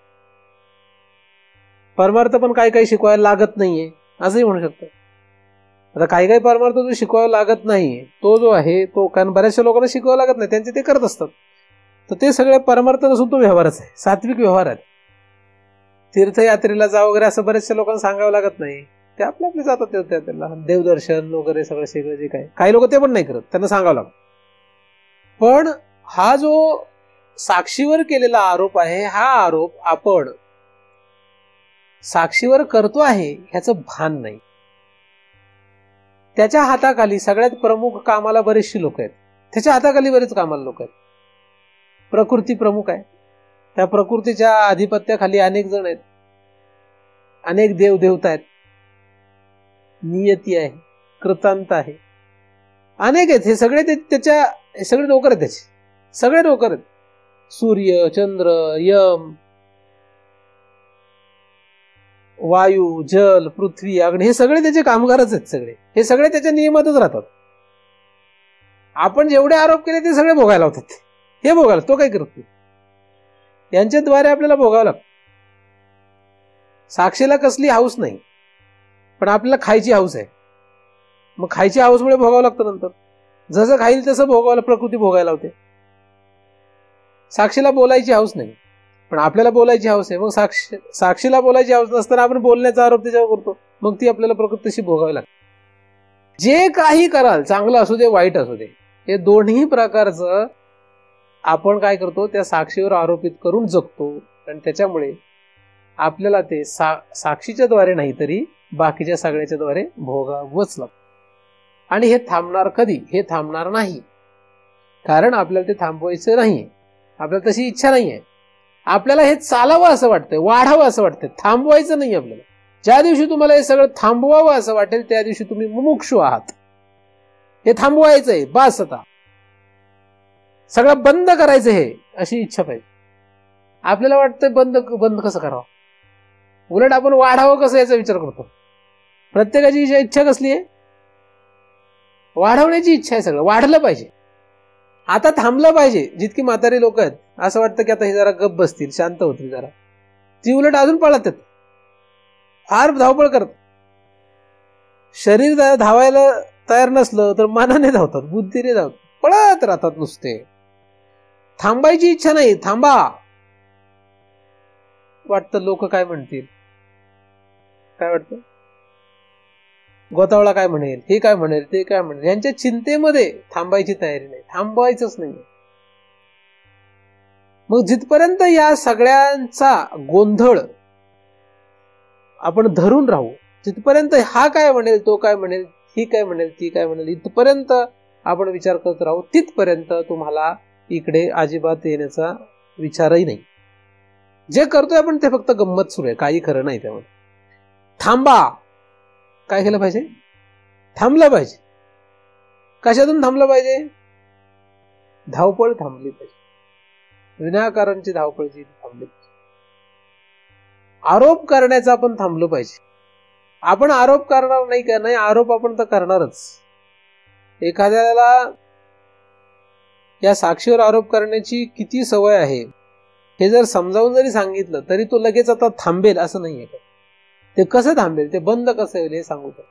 परमार्थ पण काही काही शिकवायला लागत नाहीये असंही म्हणू शकतो. आता काही काही परमार्थ जो शिकवायला लागत नाही तो जो आहे तो, कारण बऱ्याचशा लोकांना शिकवावं लागत नाही, त्यांचे ते करत असतात. तर ते सगळे परमार्थ नसून तो व्यवहारच आहे, सात्विक व्यवहार आहे. तीर्थयात्रेला जा वगैरे असं बऱ्याचशा लोकांना सांगावं लागत नाही, ते आपले आपले जातात तीर्थयात्रेला, देवदर्शन वगैरे सगळं सगळं जे काय. काही लोक ते पण नाही करत, त्यांना सांगावं लागतं. पण हा जो साक्षीवर केलेला आरोप आहे, हा आरोप आपण साक्षीवर करतो आहे ह्याचं भान नाही. त्याच्या हाताखाली सगळ्यात प्रमुख कामाला बरेचशी लोक आहेत, त्याच्या हाताखाली बरेच कामाला लोक आहेत. प्रकृती प्रमुख आहे, त्या प्रकृतीच्या आधिपत्याखाली अनेक जण आहेत, अनेक देवदेवता आहेत, नियती आहे, कृतांत आहे, अनेक आहेत. हे सगळे हे सगळे नोकर आहेत, त्याचे सगळे नोकर आहेत. सूर्य, चंद्र, यम, वायू, जल, पृथ्वी, अग्नी, हे सगळे त्याचे कामगारच आहेत. सगळे हे सगळे त्याच्या नियमातच राहतात. आपण जेवढे आरोप केले ते सगळे भोगायला होतात. हे भोगायला तो काही करत नाही, यांच्याद्वारे आपल्याला भोगावं लागतं. साक्षीला कसली हाऊस नाही, पण आपल्याला खायची हाऊस आहे. मग खायची हाऊसमुळे भोगावं लागतं. नंतर जसं खाईल तसं भोगावं, प्रकृती भोगायला होते. साक्षीला बोलायची हाऊस नाही, पण आपल्याला बोलायची हाऊस आहे. मग साक्षीला बोलायची हाऊस नसताना आपण बोलण्याचा आरोप त्याच्यावर करतो, मग ती आपल्याला प्रकृती तशी भोगावी लागते. जे काही कराल, चांगलं असू दे वाईट असू दे, हे दोन्ही प्रकारचं आपण काय करतो, त्या साक्षीवर आरोपित करून जगतो. आणि त्याच्यामुळे आपल्याला ते साक्षीच्या द्वारे नाही तरी बाकीच्या सगळ्याच्या द्वारे भोगावंच लागतं. आणि हे थांबणार कधी? हे थांबणार नाही, कारण आपल्याला ते थांबवायचं नाही, आपल्याला तशी इच्छा नाही आहे. आपल्याला हे चालावं असं वाटतंय, वाढावं असं वाटतंय, थांबवायचं नाही आपल्याला. ज्या दिवशी तुम्हाला हे सगळं थांबवावं असं वाटेल त्या दिवशी तुम्ही मुमुक्षु आहात. हे थांबवायचंय, बस आता सगळं बंद करायचं, हे अशी इच्छा पाहिजे. आपल्याला वाटतंय बंद कसं करावं, उलट आपण वाढावं कसं याचा विचार करतो. प्रत्येकाची इच्छा कसली आहे? वाढवण्याची इच्छा आहे. सगळं वाढलं पाहिजे, आता थांबलं पाहिजे. जितकी म्हातारी लोक आहेत असं वाटतं की आता हे जरा गप बसतील, शांत होतील जरा, ती उलट अजून पळत आहेत, फार धावपळ करत. शरीर धावायला तयार नसलं तर मनाने धावतात, बुद्धीने धावतात, पळत राहतात नुसते. थांबायची इच्छा नाही, थांबा. वाटतं लोक काय म्हणतील, काय वाटतं, गोतावळा काय म्हणेल, हे काय म्हणेल, ते काय म्हणेल, यांच्या चिंतेमध्ये थांबायची तयारी नाही, थांबवायचंच नाही. मग जिथपर्यंत या सगळ्यांचा गोंधळ आपण धरून राहू, जिथपर्यंत हा काय म्हणेल, तो काय म्हणेल, ही काय म्हणेल, ती काय म्हणेल, इथपर्यंत आपण विचार करत राहू, तिथपर्यंत तुम्हाला इकडे अजिबात येण्याचा विचारही नाही. जे करतोय आपण ते फक्त गंमत सुरू आहे, काही खरं नाही त्यामध्ये. थांबा. काय केलं पाहिजे? थांबलं पाहिजे. कशातून थांबलं पाहिजे? धावपळ थांबली पाहिजे, विनाकारांची धावपळ जी थांबली पाहिजे. आरोप करण्याचा आपण थांबलो पाहिजे. आपण आरोप करणार नाही का? नाही, आरोप आपण तर करणारच. एखाद्याला या साक्षीवर आरोप करण्याची किती सवय आहे हे जर समजावून जरी सांगितलं तरी तो लगेच आता थांबेल असं नाहीये. ते कसं थांबेल, ते बंद कसं होईल हे सांगू शकतो.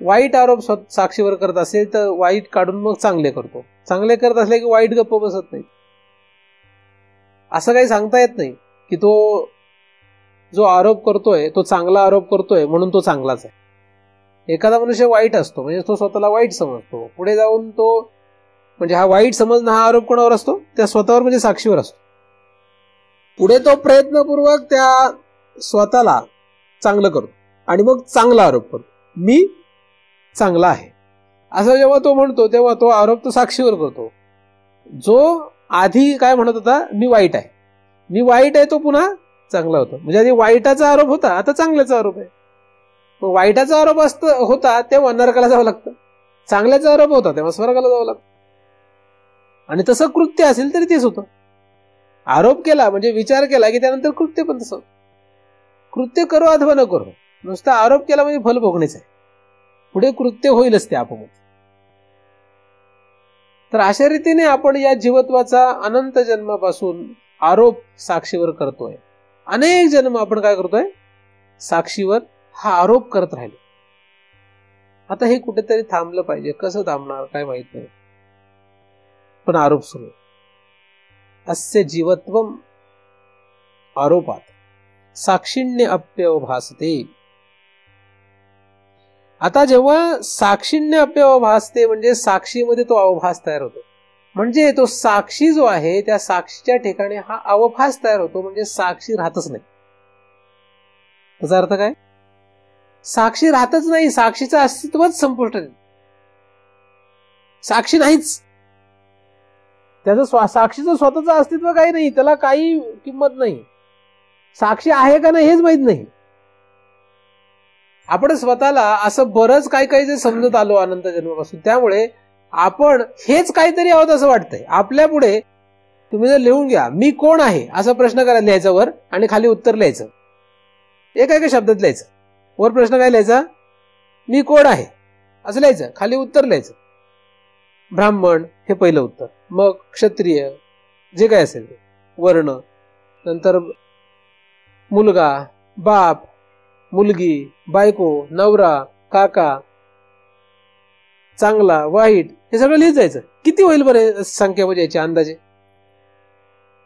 वाईट आरोप साक्षीवर करत असेल तर वाईट काढून मग चांगले करतो, चांगले करत असले की वाईट गप्प बसत नाही. असं काही सांगता येत नाही की तो जो आरोप करतोय तो चांगला आरोप करतोय म्हणून तो चांगलाच आहे. एखादा मनुष्य वाईट असतो म्हणजे तो स्वतःला वाईट समजतो, पुढे जाऊन तो म्हणजे हा वाईट समजणं हा आरोप कोणावर असतो? त्या स्वतःवर म्हणजे साक्षीवर असतो. पुढे तो प्रयत्नपूर्वक त्या स्वतःला चांगलं करतो आणि मग चांगला आरोप करतो, मी चांगला आहे असं जेव्हा तो म्हणतो तेव्हा तो आरोप तो साक्षीवर करतो. जो आधी काय म्हणत होता मी वाईट आहे, मी वाईट आहे, तो पुन्हा चांगला होता. म्हणजे आधी वाईटाचा आरोप होता, आता चांगल्याचा आरोप आहे. मग वाईटाचा आरोप होता तेव्हा नरकाला जावं लागतं, चांगल्याचा आरोप होता तेव्हा स्वर्गाला जावं लागतं. आणि तसं कृत्य असेल तरी तेच होतं. आरोप केला म्हणजे विचार केला की त्यानंतर कृत्य पण तसं. कृत्य करो अथवा न करो, नुसता आरोप केला म्हणजे फल भोगणेच आहे, पुढे कृत्य होईलच ते आपोआप. तर अशा रीतीने आपण या जीवत्वाचा अनंत जन्मापासून आरोप साक्षीवर करतोय. अनेक जन्म आपण काय करतोय? साक्षीवर हा आरोप करत राहिलो. आता हे कुठेतरी थांबलं पाहिजे. कसं थांबणार काय माहित नाही, पण आरोप सुरू. अस्य जीवत्वम आरोपात साक्षिण्य अप्यवभासते. आता जेव्हा साक्षिण्य अप्यवभासते म्हणजे साक्षीमध्ये तो अवभास तयार होतो. म्हणजे तो साक्षी जो आहे त्या साक्षीच्या ठिकाणी हा अवभास तयार होतो, म्हणजे साक्षी राहतच नाही. त्याचा अर्थ काय? साक्षी राहतच नाही, साक्षीचं अस्तित्वच संपुष्टात येतं. साक्षी नाहीच, त्याचं साक्षीचं स्वतःचं अस्तित्व काही नाही, त्याला काही किंमत नाही. साक्षी आहे का नाही हेच माहित नाही. आपण स्वतःला असं बरंच काही काही जे समजत आलो अनंत जन्मापासून, त्यामुळे आपण हेच काहीतरी आहोत असं वाटतंय. आपल्या पुढे तुम्ही जर लिहून घ्या मी कोण आहे असा प्रश्न करायला लिहायचा वर आणि खाली उत्तर लिहायचं, एका शब्दात लिहायचं. वर प्रश्न काय लिहायचा? मी कोण आहे असं लिहायचं, खाली उत्तर लिहायचं. ब्राह्मण हे पहिलं उत्तर, मग क्षत्रिय जे काय असेल ते, वर्ण, नंतर मुलगा, बाप, मुलगी, बायको, नवरा, काका, चांगला, वाईट, हे सगळं लिहित जायचं. किती होईल बरे संख्या म्हणजे याची अंदाजे?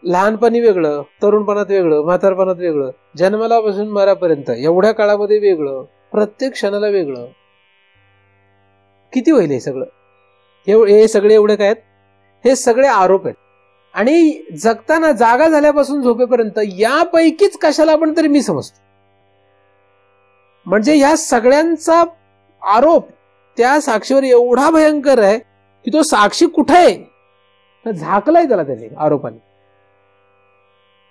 लहानपणी वेगळं, तरुणपणात वेगळं, म्हातारपणात वेगळं, जन्माला पासून मरापर्यंत एवढ्या काळामध्ये वेगळं, प्रत्येक क्षणाला वेगळं. किती होईल हे सगळं? हे सगळे एवढे काय आहेत? हे सगळे आरोप आहेत. आणि जगताना जागा झाल्यापासून झोपेपर्यंत यापैकीच कशाला आपण तरी मी समजतो. म्हणजे ह्या सगळ्यांचा आरोप त्या साक्षीवर एवढा भयंकर आहे की तो साक्षी कुठे आहे झाकलाय त्याला त्याने आरोपाने.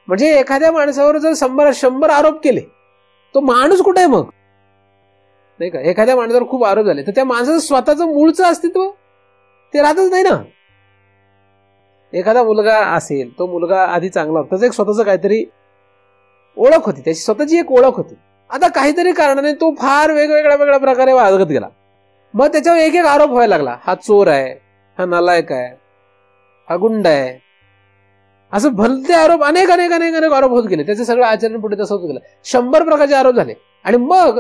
म्हणजे एखाद्या माणसावर जर 100 आरोप केले तो माणूस कुठे आहे मग? नाही का? एखाद्या माणसावर खूप आरोप झाले तर त्या माणसाचं स्वतःचं मूळचं अस्तित्व ते राहतच नाही ना. एखादा मुलगा असेल, तो मुलगा आधी चांगला होता, त्याचं एक स्वतःचं काहीतरी ओळख होती, त्याची स्वतःची एक ओळख होती. आता काहीतरी कारणाने तो फार वेगवेगळ्या प्रकारे वागत गेला. मग त्याच्यावर एक एक आरोप व्हायला लागला. हा चोर आहे, हा नालायक आहे, हा गुंड आहे, असं भलते आरोप अनेक आरोप होत गेले. त्याचे सगळं आचरण पुढे तसं होत गेलं. 100 प्रकारचे आरोप झाले. आणि मग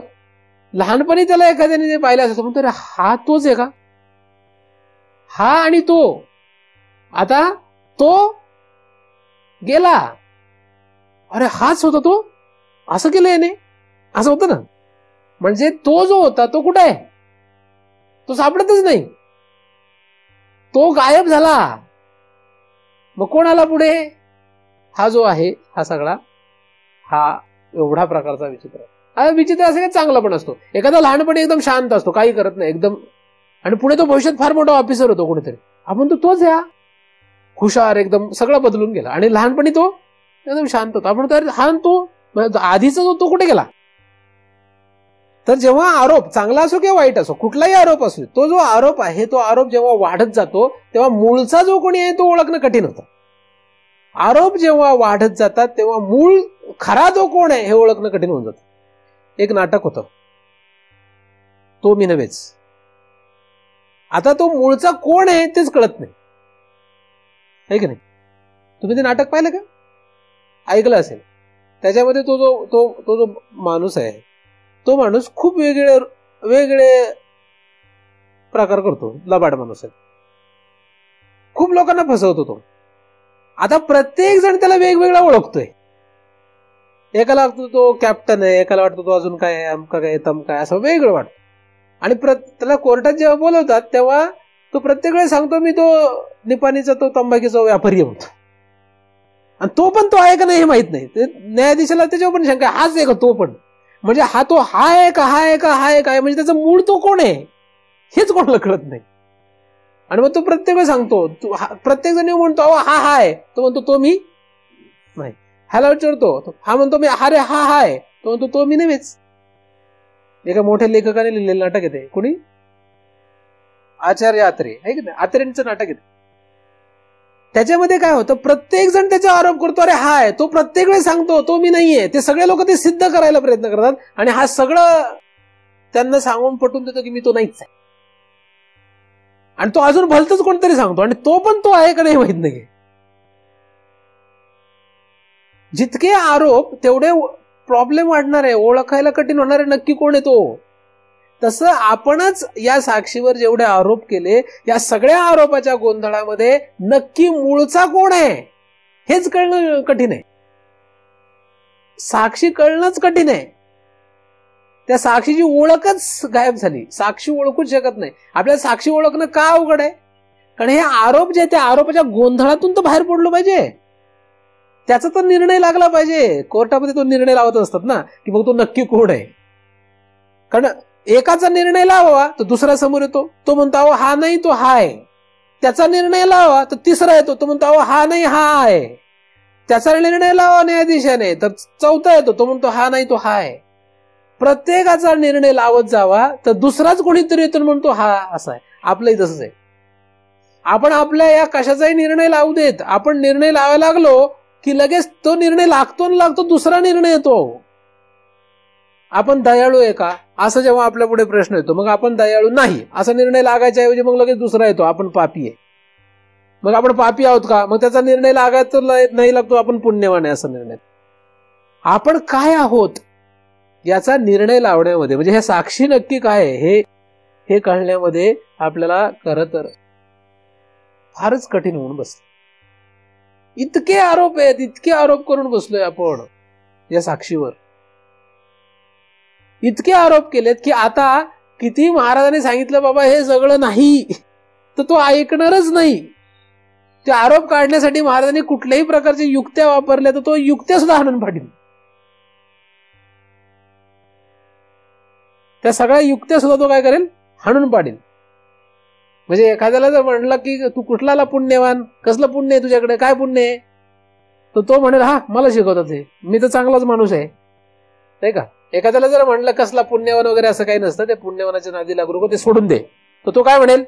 लहानपणी त्याला एखाद्याने जे पाहिलं असं म्हणतो, हा तोच आहे का? हा आणि तो, आता तो गेला, अरे हाच होता तो, असं केलं याने, असं होतं ना. म्हणजे तो जो होता तो कुठे आहे? तो सापडतच नाही, तो गायब झाला. मग कोण आला पुढे? हा जो आहे हा सगळा, हा एवढा प्रकारचा विचित्र आहे. विचित्र असं काही चांगला पण असतो. एखादा लहानपणी एकदम शांत असतो, काही करत नाही एकदम, आणि पुढे तो भविष्यात फार मोठा ऑफिसर होतो कुठेतरी. आपण तोच आहे, हुशार एकदम, सगळं बदलून गेला. आणि लहानपणी तो एकदम शांत होता. आपण तर हा तो आधीचा तो कुठे गेला? तर जेव्हा आरोप चांगला असो किंवा वाईट असो, कुठलाही आरोप असो, तो जो आरोप आहे तो आरोप जेव्हा वाढत जातो तेव्हा मूळचा जो कोणी आहे तो ओळखणं कठीण होतं. आरोप जेव्हा वाढत जातात तेव्हा मूळ खरा जो कोण आहे हे ओळखणं कठीण होऊन जातं. एक नाटक होतं, तो मी नव्हेच. आता तो मूळचा कोण आहे तेच कळत नाही, है की नाही? तुम्ही ते नाटक पाहिलं का? ऐकलं असेल. त्याच्यामध्ये तो जो माणूस आहे, तो माणूस खूप वेगळे प्रकार करतो, लबाड माणूस आहे. खूप लोकांना फसवतो तो. आता प्रत्येक जण त्याला वेगवेगळा ओळखतोय. एकाला वाटतो तो कॅप्टन आहे, एकाला वाटतो तो अजून काय आहे, अमका काय तमका काय, असं वेगळं वाटतं. आणि त्याला कोर्टात जेव्हा बोलवतात तेव्हा तो प्रत्येक वेळेस सांगतो मी तो निपाणीचा तो तंबाखीचा व्यापारी म्हणतो. आणि तो पण तो आहे का नाही हे माहित नाही. न्यायाधीशाला त्याच्यावर पण शंका, हाच आहे का तो पण, म्हणजे हा तो हा आहे का हा आहे का हा आहे काय, म्हणजे त्याचा मूळ तो कोण आहे हेच कोणाला कळत नाही. आणि मग तो प्रत्येक वेळ सांगतो, प्रत्येक जण म्हणतो अहो हा हा आहे, तो म्हणतो तो मी नाही. ह्याला विचारतो, हा म्हणतो मी अरे हा हा आहे, तो म्हणतो तो मी नव्हेच. एका मोठ्या लेखकाने लिहिलेलं नाटक येते, कोणी, आचार्य आत्रे आहे की नाही, आत्रेंचं नाटक येते. त्याच्यामध्ये काय होतं, प्रत्येक जण त्याचा आरोप करतो अरे हा आहे, तो प्रत्येक वेळेस सांगतो तो मी नाहीये. ते सगळे लोक ते सिद्ध करायला प्रयत्न करतात आणि हा सगळं त्यांना सांगून पटवून देतो की मी तो नाहीच आहे. आणि तो अजून भलतच कोणतरी सांगतो आणि तो पण तो आहे का नाही माहित नाही. जितके आरोप तेवढे प्रॉब्लेम वाढणार आहे, ओळखायला कठीण होणार आहे नक्की कोण आहे तो. तसं आपणच या साक्षीवर जेवढे आरोप केले, या सगळ्या आरोपाच्या गोंधळामध्ये नक्की मूळचा कोण आहे हेच कळणं कठीण आहे. साक्षी कळणंच कठीण आहे. त्या साक्षीची ओळखच गायब झाली. साक्षी ओळखूच शकत नाही. आपल्याला साक्षी ओळखणं का अवघड आहे, कारण हे आरोप जे त्या आरोपाच्या गोंधळातून तर बाहेर पडलो पाहिजे, त्याचा तर निर्णय लागला पाहिजे. कोर्टामध्ये तो निर्णय लावत असतात ना की मग तो नक्की कोण आहे. कारण एकाचा निर्णय लावा तर दुसरा समोर येतो, तो म्हणतो अहो हा नाही तो हा आहे. त्याचा निर्णय लावा तर तिसरा येतो, तो म्हणतो अहो हा नाही हा आहे. त्याचा निर्णय लावा न्यायाधीशाने तर चौथा येतो, तो म्हणतो हा नाही तो हा आहे. प्रत्येकाचा निर्णय लावत जावा तर दुसराच कोणीतरी येतो म्हणतो हा असा आहे. आपलंही तसंच आहे. आपण आपल्या या कशाचाही निर्णय लावू देत, आपण निर्णय लावायला लागलो की लगेच तो निर्णय लागतो दुसरा निर्णय येतो. आपण दयाळू आहे का असं जेव्हा आपल्या पुढे प्रश्न येतो, मग आपण दयाळू नाही असा निर्णय लागायच्या ऐवजी मग लगेच दुसरा येतो, आपण पापी आहे. मग आपण पापी आहोत का, मग त्याचा निर्णय लागायचा नाही लागतो, आपण पुण्यवान आहे असा निर्णय. आपण काय आहोत याचा निर्णय लावण्यामध्ये, म्हणजे हे साक्षी नक्की काय आहे हे कळण्यामध्ये आपल्याला खरं तर फारच कठीण होऊन बसलं. इतके आरोप आहेत, इतके आरोप करून बसलोय आपण या साक्षीवर. इतके आरोप केलेत की आता किती महाराजांनी सांगितलं बाबा हे सगळं नाही तर तो ऐकणारच नाही. ते आरोप काढण्यासाठी महाराजांनी कुठल्याही प्रकारच्या युक्त्या वापरल्या तर तो युक्त्या सुद्धा हाणून पाडील. त्या सगळ्या युक्त्या सुद्धा तो काय करेल, हाणून पाडील. म्हणजे एखाद्याला जर म्हणलं की तू कुठला पुण्यवान, कसलं पुण्य आहे तुझ्याकडे, काय पुण्य आहे, तर तो म्हणेल हा मला शिकवतात हे, मी तर चांगलाच माणूस आहे, नाही का. एखाद्याला जर म्हणलं कसला पुण्यवान वगैरे असं काही नसतं, ते पुण्यवानाच्या नादी लागू नको, ते सोडून दे, तर तो काय म्हणेल,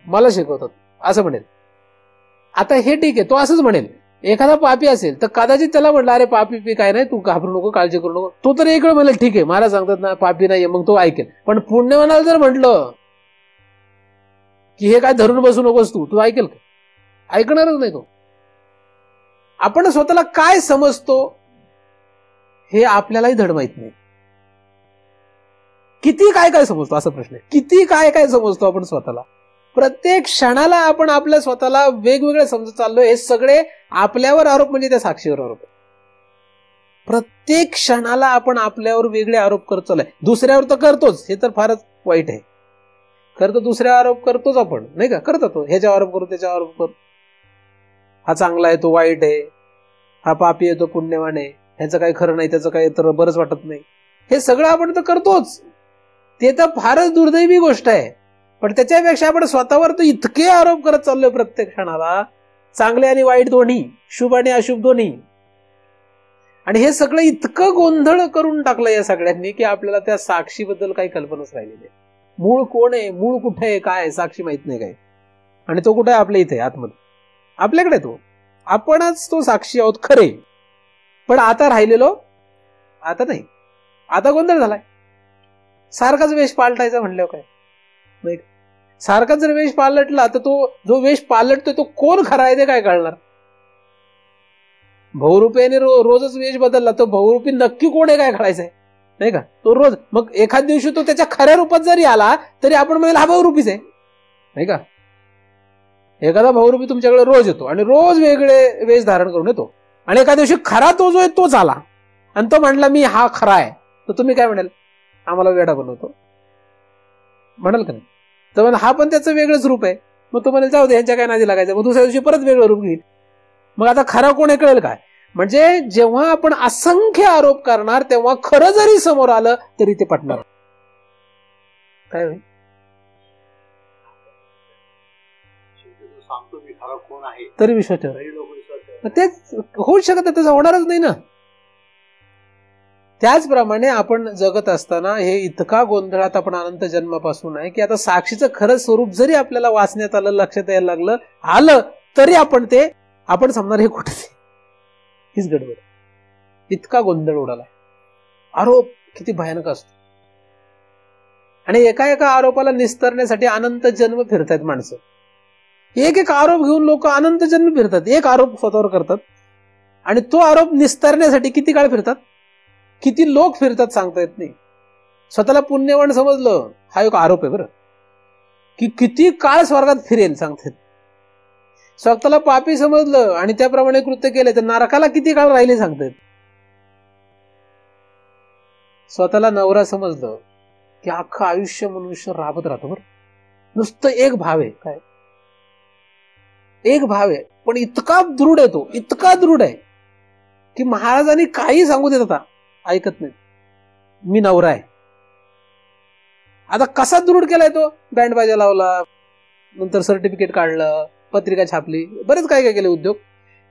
मला शिकवतात असं म्हणेल. आता हे ठीक आहे, तो असंच म्हणेल. एखादा पापी असेल तर कदाचित त्याला म्हणलं अरे पापी काय नाही, तू घाबरू नको, काळजी करू नको, तो तर एक वेळ म्हणेल ठीक आहे महाराज सांगतात ना पापी नाहीये, मग तो ऐकेल. पण पुण्यवानाला जर म्हटलं की हे काय धरून बसू नकोस तू ऐकेल का, ऐकणारच नाही तो. आपण स्वतःला काय समजतो हे आपल्यालाही धड माहित नाही. किती काय काय समजतो असा प्रश्न आहे. किती काय काय समजतो आपण स्वतःला. प्रत्येक क्षणाला आपण आपल्या स्वतःला वेगवेगळे समजत चाललोय. हे सगळे आपल्यावर आरोप म्हणजे त्या साक्षीवर आरोप. प्रत्येक क्षणाला आपण आपल्यावर वेगळे आरोप करत चाललोय. दुसऱ्यावर तर करतोच, हे तर फारच वाईट आहे. खरं तर दुसऱ्यावर आरोप करतोच आपण, नाही का, करतो तो. ह्याच्यावर आरोप करू, त्याच्यावर आरोप करू, हा चांगला आहे तो वाईट आहे, हा पापी आहे तो पुण्यवान आहे, ह्याचं काही खरं नाही त्याचं काही तर बरंच वाटत नाही, हे सगळं आपण तर करतोच. ते तर फारच दुर्दैवी गोष्ट आहे. पण त्याच्यापेक्षा आपण स्वतःवर तर इतके आरोप करत चाललोय प्रत्येक क्षणाला, चांगले आणि वाईट दोन्ही, शुभ आणि अशुभ दोन्ही. आणि हे सगळं इतकं गोंधळ करून टाकलं या सगळ्यांनी की आपल्याला त्या साक्षीबद्दल काही कल्पनाच राहिलेली आहे. मूळ कोण आहे, मूळ कुठे आहे, काय साक्षी माहित नाही काय. आणि तो कुठे आहे, आपल्या इथे आतमध्ये आपल्याकडे तो. आपणच तो साक्षी आहोत खरे. पण आता राहिलेलो आता नाही. आता गोंधळ झालाय. सारखाच वेश पालटायचा म्हणल्यावर काय नाही. सारखाच जर वेश पालटला तर तो जो वेश पालटतोय तो कोण खरा आहे ते काय कळणार. बहुरूपीने रोजच वेश बदलला तर बहुरूपी नक्की कोण आहे काय कळायचंय. नाही का. तो रोज, मग एखाद दिवशी तो त्याच्या खऱ्या रूपात जरी आला तरी आपण म्हणाल हा बहुरूपीच आहे, नाही का. एखादा बहुरूपी तुमच्याकडे रोज येतो आणि रोज वेगळे वेश धारण करून येतो, आणि एका दिवशी खरा तो जो आहे तोच आला आणि तो म्हणला मी हा खरा आहे, तर तुम्ही काय म्हणाल, आम्हाला वेडा बनवतो म्हणाल का नाही. तर हा पण त्याचं वेगळंच रूप आहे. मग तो म्हणाल जाऊ दे यांच्या काय नादी लागायचं, मग दुसऱ्या दिवशी परत वेगळं रूप घेईल. मग आता खरा कोण आहे कळेल काय. म्हणजे जेव्हा आपण असंख्य आरोप करणार तेव्हा खरं जरी समोर आलं तरी ते पटणार काय होईल. सांगतो मी खरा कोण आहे तरी विश्वास ठेवा, तेच होऊच शकत नाही, तसं होणारच नाही ना. त्याचप्रमाणे आपण जगत असताना हे इतका गोंधळात आपण अनंत जन्मापासून आहे की आता साक्षीचं खरं स्वरूप जरी आपल्याला वाचण्यात आलं, लक्षात यायला आलं तरी आपण समजणार हे कुठे, हीच गडबड. इतका गोंधळ उडालाय. आरोप किती भयानक असतो, आणि एका एका आरोपाला निस्तरण्यासाठी अनंत जन्म फिरतायत माणसं. एक एक आरोप घेऊन लोक अनंत जन्म फिरतात, एक आरोप स्वतःवर करतात आणि तो आरोप निस्तरण्यासाठी किती काळ फिरतात, किती लोक फिरतात सांगता येत नाही. स्वतःला पुण्यवान समजलं हा एक आरोप आहे बरं, की किती काळ स्वर्गात फिरेल सांगता येत. स्वतःला पापी समजलं आणि त्याप्रमाणे कृत्य केले तर नरकाला किती काळ राहिले सांगता येत. स्वतःला नवरा समजलं की अख्खं आयुष्य मनुष्य राबत राहतो बरं. नुसतं एक भाव आहे, काय एक भाव आहे, पण इतका दृढ आहे तो, इतका दृढ आहे की महाराजांनी काही सांगू देत आता ऐकत नाही. मी नवरा आहे. आता कसा दृढ केलाय तो, बँड बाजा लावला, नंतर सर्टिफिकेट काढलं, पत्रिका छापली, बरेच काय काय केले उद्योग.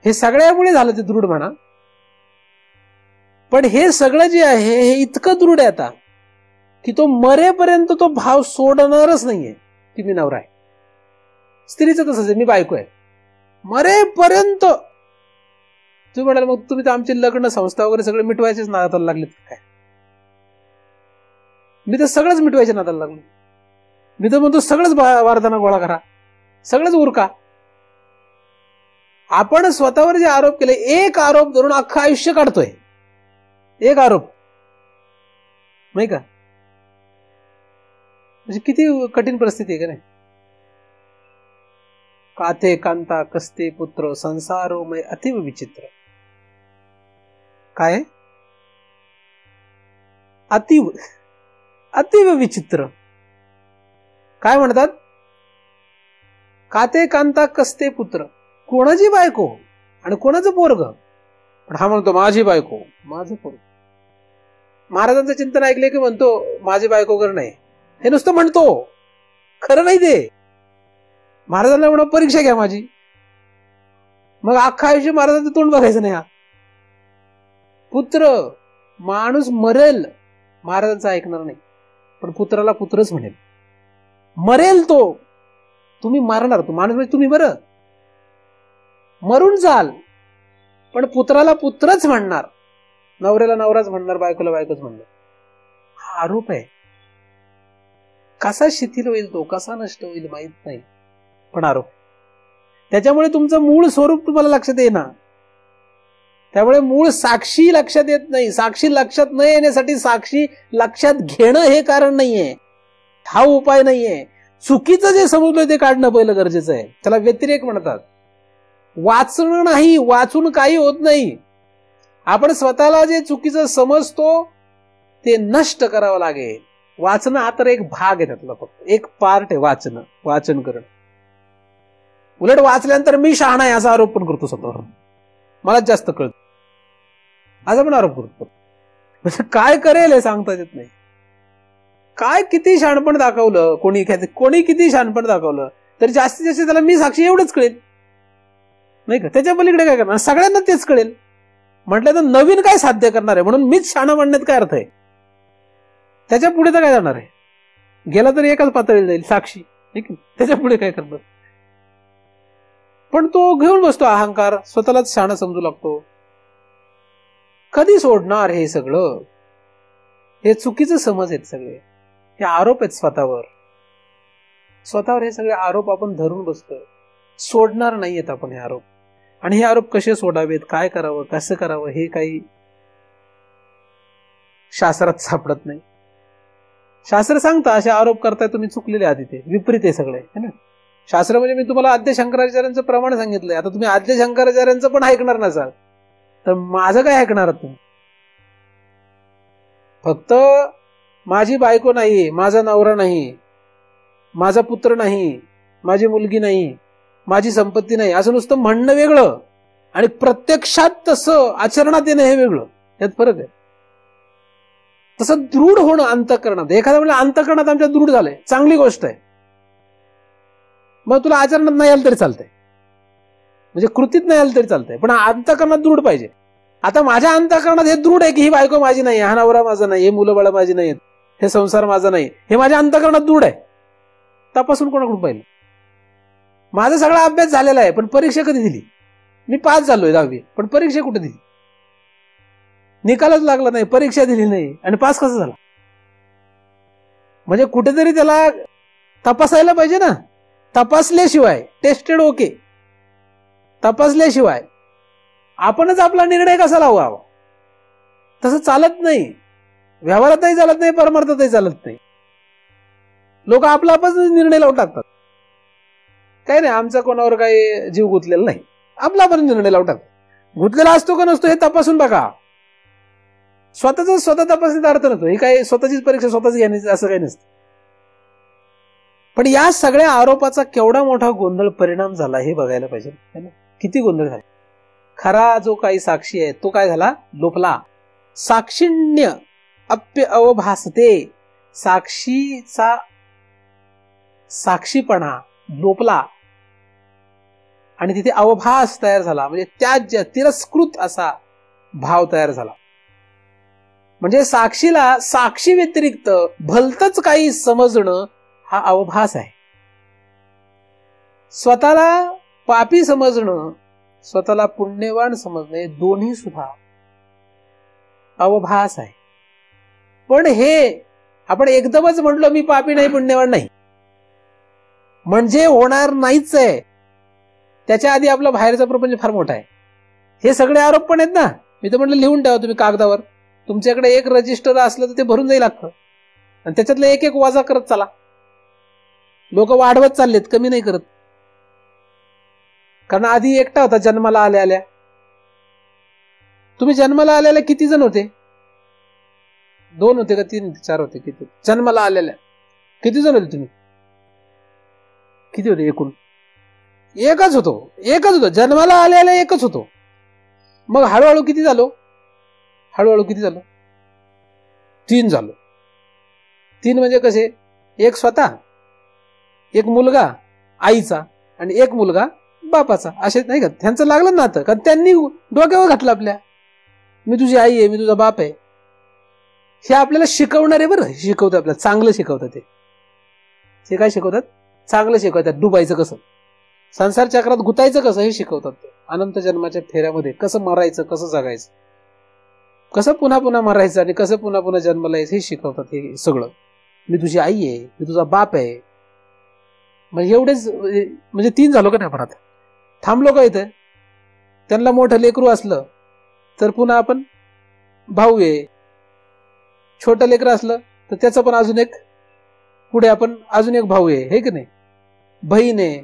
हे सगळ्यामुळे झालं ते दृढ म्हणा. पण हे सगळं जे आहे हे इतकं दृढ आहे आता की तो मरेपर्यंत तो भाव सोडणारच नाहीये की मी नवरा आहे. स्त्रीचं तसंच आहे, मी बायको आहे मरेपर्यंत. तुम्ही म्हणाल मग तुम्ही तर आमची लग्न संस्था वगैरे सगळे मिटवायचेच नादाला लागलेत काय. मी तर सगळंच मिटवायचे नादाला लागलो. मी तर म्हणतो सगळंच वारदाना गोळा करा, सगळंच उरका. आपण स्वतःवर जे आरोप केले, एक आरोप धरून अख्खं आयुष्य काढतोय, एक आरोप, नाही का. म्हणजे किती कठीण परिस्थिती आहे का नाही. काते कांता कस्ते पुत्र संसारोमय अतिव विचित्र. काय अतिव अतिव विचित्र काय म्हणतात. काते कांता कस्ते पुत्र, कोणाची बायको आणि कोणाचं पोरग. पण हा म्हणतो माझी बायको माझं पोरग. महाराजांचं चिंतन ऐकले की म्हणतो माझी बायको कर नाही, हे नुसतं म्हणतो, खरं नाही ते. महाराजांना म्हणा परीक्षा घ्या माझी, मग अख्खा आयुष्य महाराजांचं तोंड बघायचं नाही. हा पुत्र, माणूस मरेल महाराजांचं ऐकणार नाही, पण पुत्राला पुत्रच म्हणेल. मरेल तो, तुम्ही मारणार, तो माणूस म्हणजे तुम्ही बरं मरून जाल, पण पुत्राला पुत्रच म्हणणार, नवऱ्याला नवराच म्हणणार, बायकोला बायकोच म्हणणार. हा आरोप आहे. कसा शिथिल होईल तो, कसा नष्ट होईल माहित नाही, पण आरोप. त्याच्यामुळे तुमचं मूळ स्वरूप तुम्हाला लक्षात येणार. त्यामुळे मूळ साक्षी लक्षात येत नाही. साक्षी लक्षात न येण्यासाठी साक्षी लक्षात घेणं हे कारण नाहीये, हा उपाय नाहीये. चुकीचं जे समजलोय ते काढणं पहिलं गरजेचं आहे. त्याला व्यतिरेक म्हणतात. वाचणं नाही, वाचून काही होत नाही. आपण स्वतःला जे चुकीचं समजतो ते नष्ट करावं लागेल. वाचणं हा तर एक भाग आहे, त्यातला फक्त एक पार्ट आहे वाचणं, वाचन करणं. उलट वाचल्यानंतर मी शहाणा आहे असा आरोप पण करतो स्वतःवर, मला जास्त कळत असा पण आरोप करतो. काय करेल हे सांगता येत नाही. काय किती शहाणपण दाखवलं कोणी किती शहाणपण दाखवलं तरी जास्तीत जास्त त्याला मी साक्षी एवढंच कळेल, नाही का. त्याच्या पलीकडे काय करणार, सगळ्यांना तेच कळेल. म्हटलं तर नवीन काय साध्य करणार आहे, म्हणून मीच शहाणा म्हणण्यात काय अर्थ आहे. त्याच्या पुढे तर काय जाणार आहे, गेला तरी एकाच पातळीला जाईल साक्षी, ठीक आहे. त्याच्या पुढे काय करणार. पण तो घेऊन बसतो अहंकार, स्वतःलाच शहाणा समजू लागतो. कधी सोडणार हे सगळं. हे चुकीचं समज आहेत सगळे, हे आरोप आहेत स्वतःवर हे सगळे आरोप आपण धरून बसतोय. सोडणार नाहीयेत आपण हे आरोप. आणि हे आरोप कसे सोडावेत, काय करावं, कसं करावं, हे काही शास्त्रात सापडत नाही. शास्त्र सांगता असे आरोप करताय तुम्ही चुकलेले आहात, इथे विपरीत आहे सगळे, है ना. शास्त्र म्हणजे मी तुम्हाला आद्य शंकराचार्यांचं प्रमाण सांगितलंय. आता तुम्ही आद्य शंकराचार्यांचं पण ऐकणार नसाल तर माझं काय ऐकणार तुम्ही? फक्त माझी बायको नाही, माझा नवरा नाही, माझा पुत्र नाही, माझी मुलगी नाही, माझी संपत्ती नाही असं नुसतं म्हणणं वेगळं आणि प्रत्यक्षात तसं आचरणात येणं हे वेगळं. यात फरक आहे. तसं दृढ होणं अंतःकरणात, एखाद्या म्हणजे अंतःकरणात आमच्या दृढ झालंय, चांगली गोष्ट आहे. मग तुला आचरणात नाही आलं तरी चालतंय, म्हणजे कृतीत नाही आलं तरी चालतंय, पण अंतःकरणात दृढ पाहिजे. आता माझ्या अंतःकरणात हे दृढ आहे की ही बायको माझी नाही, हा नवरा माझा नाही, हे मुलं बाळ माझी नाहीत, हे संसार माझा नाही, हे माझ्या अंतःकरणात दृढ आहे. तपासून कोणाकडून पाहिलं? माझा सगळा अभ्यास झालेला आहे, पण परीक्षा कधी दिली? मी पास झालोय 10वी, पण परीक्षा कुठे दिली? निकालच लागला नाही, परीक्षा दिली नाही, आणि पास कसा झाला? म्हणजे कुठेतरी त्याला तपासायला पाहिजे ना. तपासल्याशिवाय, टेस्टेड ओके, तपासल्याशिवाय आपणच आपला निर्णय कसा लावावा? तसं चालत नाही. व्यवहारातही चालत नाही, परमार्थातही चालत नाही. लोक आपला आपच निर्णय लावून टाकतात. काही नाही, आमचा कोणावर काही जीव गुंतलेला नाही, आपला आपण निर्णय लावून टाकतात. गुंतलेला असतो का नसतो हे तपासून बघा. स्वतःच स्वतः तपासण्याचा अर्थ नसतो. ही काही स्वतःचीच परीक्षा स्वतःच घेण्याची असं काही नसतं. पण या सगळ्या आरोपाचा केवढा मोठा गोंधळ परिणाम झाला हे बघायला पाहिजे. किती गोंधळ झाला. खरा जो काही साक्षी आहे तो काय झाला? लोपला. साक्षिण्य अप्य अवभासते. साक्षीचा साक्षीपणा लोपला आणि तिथे अवभास तयार झाला, म्हणजे त्याज्य तिरस्कृत असा भाव तयार झाला. म्हणजे साक्षीला साक्षी व्यतिरिक्त भलतच काही समजणं हा अवभास आहे. स्वतःला पापी समजणं, स्वतःला पुण्यवान समजणे दोन्ही सुद्धा अवभास आहे. पण हे आपण एकदमच म्हटलं मी पापी नाही पुण्यवान नाही म्हणजे होणार नाहीच आहे. त्याच्या आधी आपला बाहेरचा प्रपंच फार मोठा आहे. हे सगळे आरोप पण आहेत ना. मी तर म्हटलं लिहून ठेवा तुम्ही कागदावर. तुमच्याकडे एक रजिस्टर असलं तर ते भरून जाईल अख्खं, आणि त्याच्यातलं एक एक वजा करत चला. लोक वाढवत चाललेत, कमी नाही करत. कारण आधी एकटा होता जन्माला आल्या आल्या. तुम्ही जन्माला आल्याला किती जण होते? 2 होते का 3 4 होते? किती जन्माला आलेल्या किती जण होते तुम्ही? किती होते एकूण? एकच होतो जन्माला आलेला, एकच होतो. मग हळूहळू किती झालो? 3 झालो. 3 म्हणजे कसे? एक स्वतः, एक मुलगा आईचा आणि एक मुलगा बापाचा. असे नाही का? त्यांचं लागलं ना आता, कारण त्यांनी डोक्यावर घातलं आपल्या, मी तुझी आई आहे, मी तुझा बाप आहे. हे आपल्याला शिकवणारे बरं, शिकवतात आपल्याला, चांगलं शिकवतात. ते काय शिकवतात? चांगलं शिकवतात. डुबायचं कसं, संसार चक्रात गुतायचं कसं हे शिकवतात. अनंत जन्माच्या फेऱ्यामध्ये कसं मरायचं, कसं जगायचं, कसं पुन्हा पुन्हा मरायचं आणि कसं पुन्हा पुन्हा जन्माला यायचं हे शिकवतात. हे सगळं, मी तुझी आई आहे, मी तुझा बाप आहे. म्हणजे एवढेच, म्हणजे 3 झालो का नाही? आपण आता थांबलो का इथं? त्यांना मोठं लेकरू असलं तर पुन्हा आपण भाऊ आहे. छोटं लेकरं असलं तर त्याचं पण अजून एक, पुढे आपण अजून एक भाऊ आहे, हे की नाही? बहीण आहे.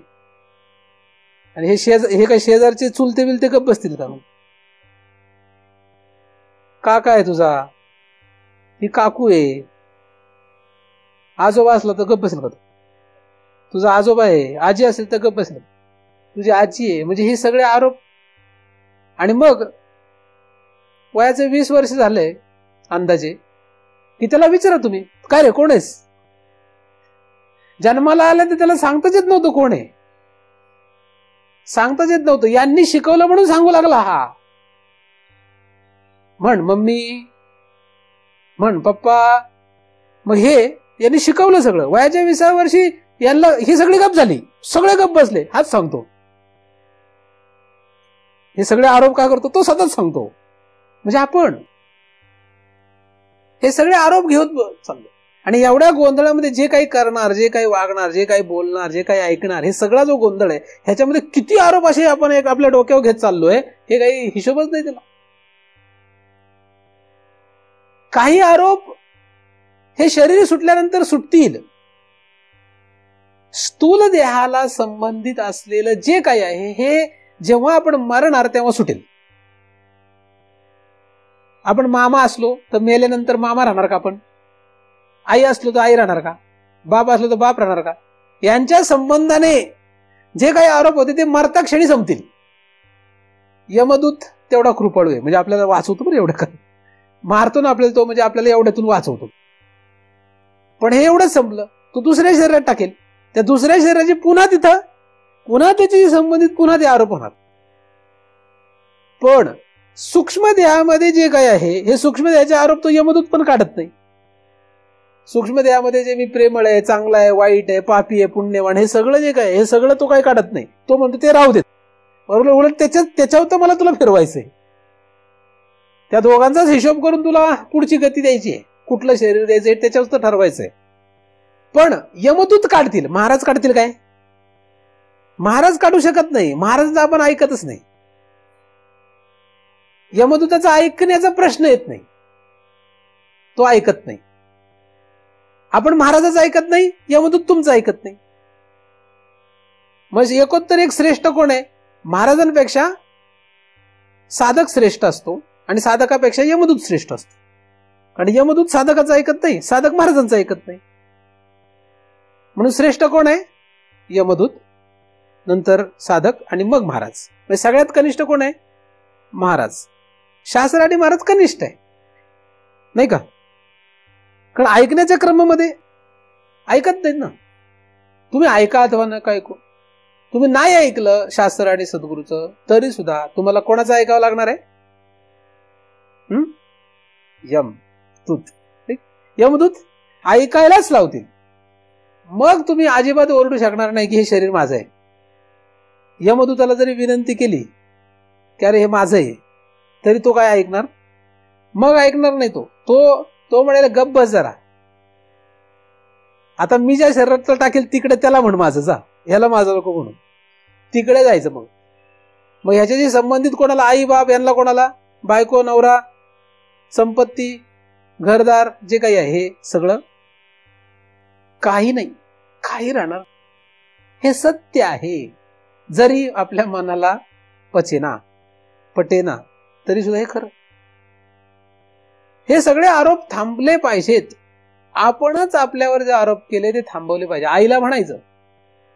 आणि हे काय शेजारचे चुलते बिलते गप्प बसतील का? काका आहे तुझा, ही काकू आहे. आजोबा असला तर गप्प बसेल का? तुझा आजोबा आहे. आजी असेल तर गप्प बसेल, तुझी आजी आहे. म्हणजे हे सगळे आरोप. आणि मग वयाचे 20 वर्ष झाले अंदाजे की त्याला विचारा तुम्ही, काय रे कोण आहेस? जन्माला आलं तर त्याला सांगताच येत नव्हतं कोण आहे, सांगताच येत नव्हतं. यांनी शिकवलं म्हणून सांगू लागला. हा म्हण मम्मी, म्हण पप्पा. मग हे यांनी शिकवलं सगळं. वयाच्या 20व्या वर्षी यांना ही सगळी गप झाली, सगळे गप बसले. हाच सांगतो. हे सगळे आरोप का करतो? तो सतत सांगतो. म्हणजे आपण हे सगळे आरोप घेऊन चाललो. आणि एवढ्या गोंधळामध्ये जे काही करणार, जे काही वागणार, जे काही बोलणार, जे काही ऐकणार, हे सगळा जो गोंधळ आहे ह्याच्यामध्ये किती आरोप असे आपण एक आपल्या डोक्यावर घेत चाललोय, हे काही हिशोबच नाही त्याला. काही आरोप हे शरीर सुटल्यानंतर सुटतील. स्थूल देहाला संबंधित असलेलं जे काही आहे हे जेव्हा आपण मरणार तेव्हा सुटेल. आपण मामा असलो तर मेल्यानंतर मामा राहणार का? आपण आई असलो तर आई राहणार का? बाप असलो तर बाप राहणार का? यांच्या संबंधाने जे काही आरोप होते ते मरता क्षणी संपतील. यमदूत तेवढा कृपाळू आहे, म्हणजे आपल्याला वाचवतो. बरं एवढं मारतो ना आपल्याला तो, म्हणजे आपल्याला एवढ्यातून वाचवतो. पण हे एवढंच संपलं, तो दुसऱ्या शरीरात टाकेल. त्या दुसऱ्या शरीराची पुन्हा तिथं पुन्हा त्याची संबंधित पुन्हा ते आरोप होणार. पण सूक्ष्म देहामध्ये जे काही आहे हे सूक्ष्म देहाचे आरोप तो यमदूत पण काढत नाही. सूक्ष्म देहामध्ये जे मी प्रेमळ आहे, चांगला आहे, वाईट आहे, पापी आहे, पुण्यवान, हे सगळं जे काय हे सगळं तो काही काढत नाही. तो म्हणतो ते राहू देत. बरोबर, उलट त्याच्यावर तर मला तुला फिरवायचंय. त्या दोघांचाच हिशोब करून तुला पुढची गती द्यायची आहे, कुठलं शरीर द्यायचंय त्याच्यावर तर ठरवायचंय. पण यमदूत काढतील, महाराज काढतील काय? महाराज काढू शकत नाही. महाराज आपण ऐकतच नाही. यमदूताचा ऐकण्याचा प्रश्न येत नाही, तो ऐकत नाही. आपण महाराजाचं ऐकत नाही, यमदूत तुमचं ऐकत नाही. म्हणजे एकोत्तर एक श्रेष्ठ कोण आहे? महाराजांपेक्षा साधक श्रेष्ठ असतो आणि साधकापेक्षा यमदूत श्रेष्ठ असतो. आणि यमदूत साधकाचं ऐकत नाही, साधक महाराजांचं ऐकत नाही. म्हणून श्रेष्ठ कोण आहे? यमदूत, नंतर साधक आणि मग महाराज. म्हणजे सगळ्यात कनिष्ठ कोण आहे? महाराज. शास्त्र आणि महाराज कनिष्ठ आहे, नाही का? कारण ऐकण्याच्या क्रमामध्ये ऐकत नाहीत ना. तुम्ही ऐका अथवा नका ऐकू, तुम्ही नाही ऐकलं शास्त्र आणि सद्गुरूचं तरी सुद्धा तुम्हाला कोणाचं ऐकावं लागणार आहे? यमदूत ऐकायलाच लावतील. मग तुम्ही अजिबात ओरडू शकणार नाही की हे शरीर माझं आहे. यमदूताला जरी विनंती केली की अरे हे माझं आहे, तरी तो काय ऐकणार? मग ऐकणार नाही. तो म्हणायला गप्प बस जरा, आता मी ज्या शरीरात टाकेल तिकडे त्याला म्हण माझं जा, ह्याला माझं नको म्हणून तिकडे जायचं. मग ह्याच्याशी संबंधित कोणाला? आई बाप यांना, कोणाला? बायको नवरा, संपत्ती, घरदार, जे काही आहे हे सगळं काही नाही, काही राहणार. हे सत्य आहे. जरी आपल्या मनाला पटेना तरी सुद्धा हे खरं. हे सगळे आरोप थांबले पाहिजेत. आपणच आपल्यावर जे आरोप केले ते थांबवले पाहिजे. आईला म्हणायचं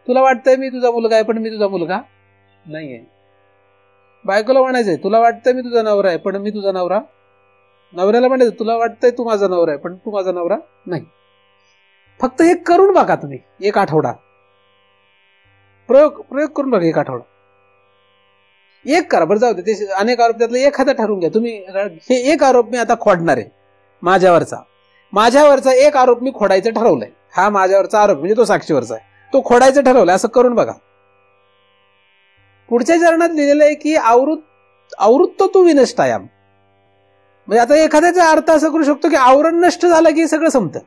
तुला वाटतंय मी तुझा मुलगा आहे पण मी तुझा मुलगा नाहीये. बायकोला म्हणायचंय तुला वाटतंय मी तुझा नवरा आहे पण मी तुझा नवरा. नवऱ्याला म्हणायचं तुला वाटतंय तू माझा नवरा आहे पण तू माझा नवरा नाही. फक्त हे करून बघा तुम्ही, एक आठवडा प्रयोग करून बघा. एक आठवडा एक करा. बरं जाऊ दे ते अनेक आरोप, त्यातला एखादा ठरवून घ्या तुम्ही. हे एक आरोप मी आता खोडणार आहे, माझ्यावरचा एक आरोप मी खोडायचं ठरवलंय. हा माझ्यावरचा आरोप म्हणजे तो साक्षीवरचा आहे, तो खोडायचं ठरवलंय. असं करून बघा. पुढच्या चरणात लिहिलेलं आहे की आवृत्त तू विनष्टायाम. म्हणजे आता एखाद्याचा अर्थ असं करू शकतो की आवरण नष्ट झालं की सगळं संपतं.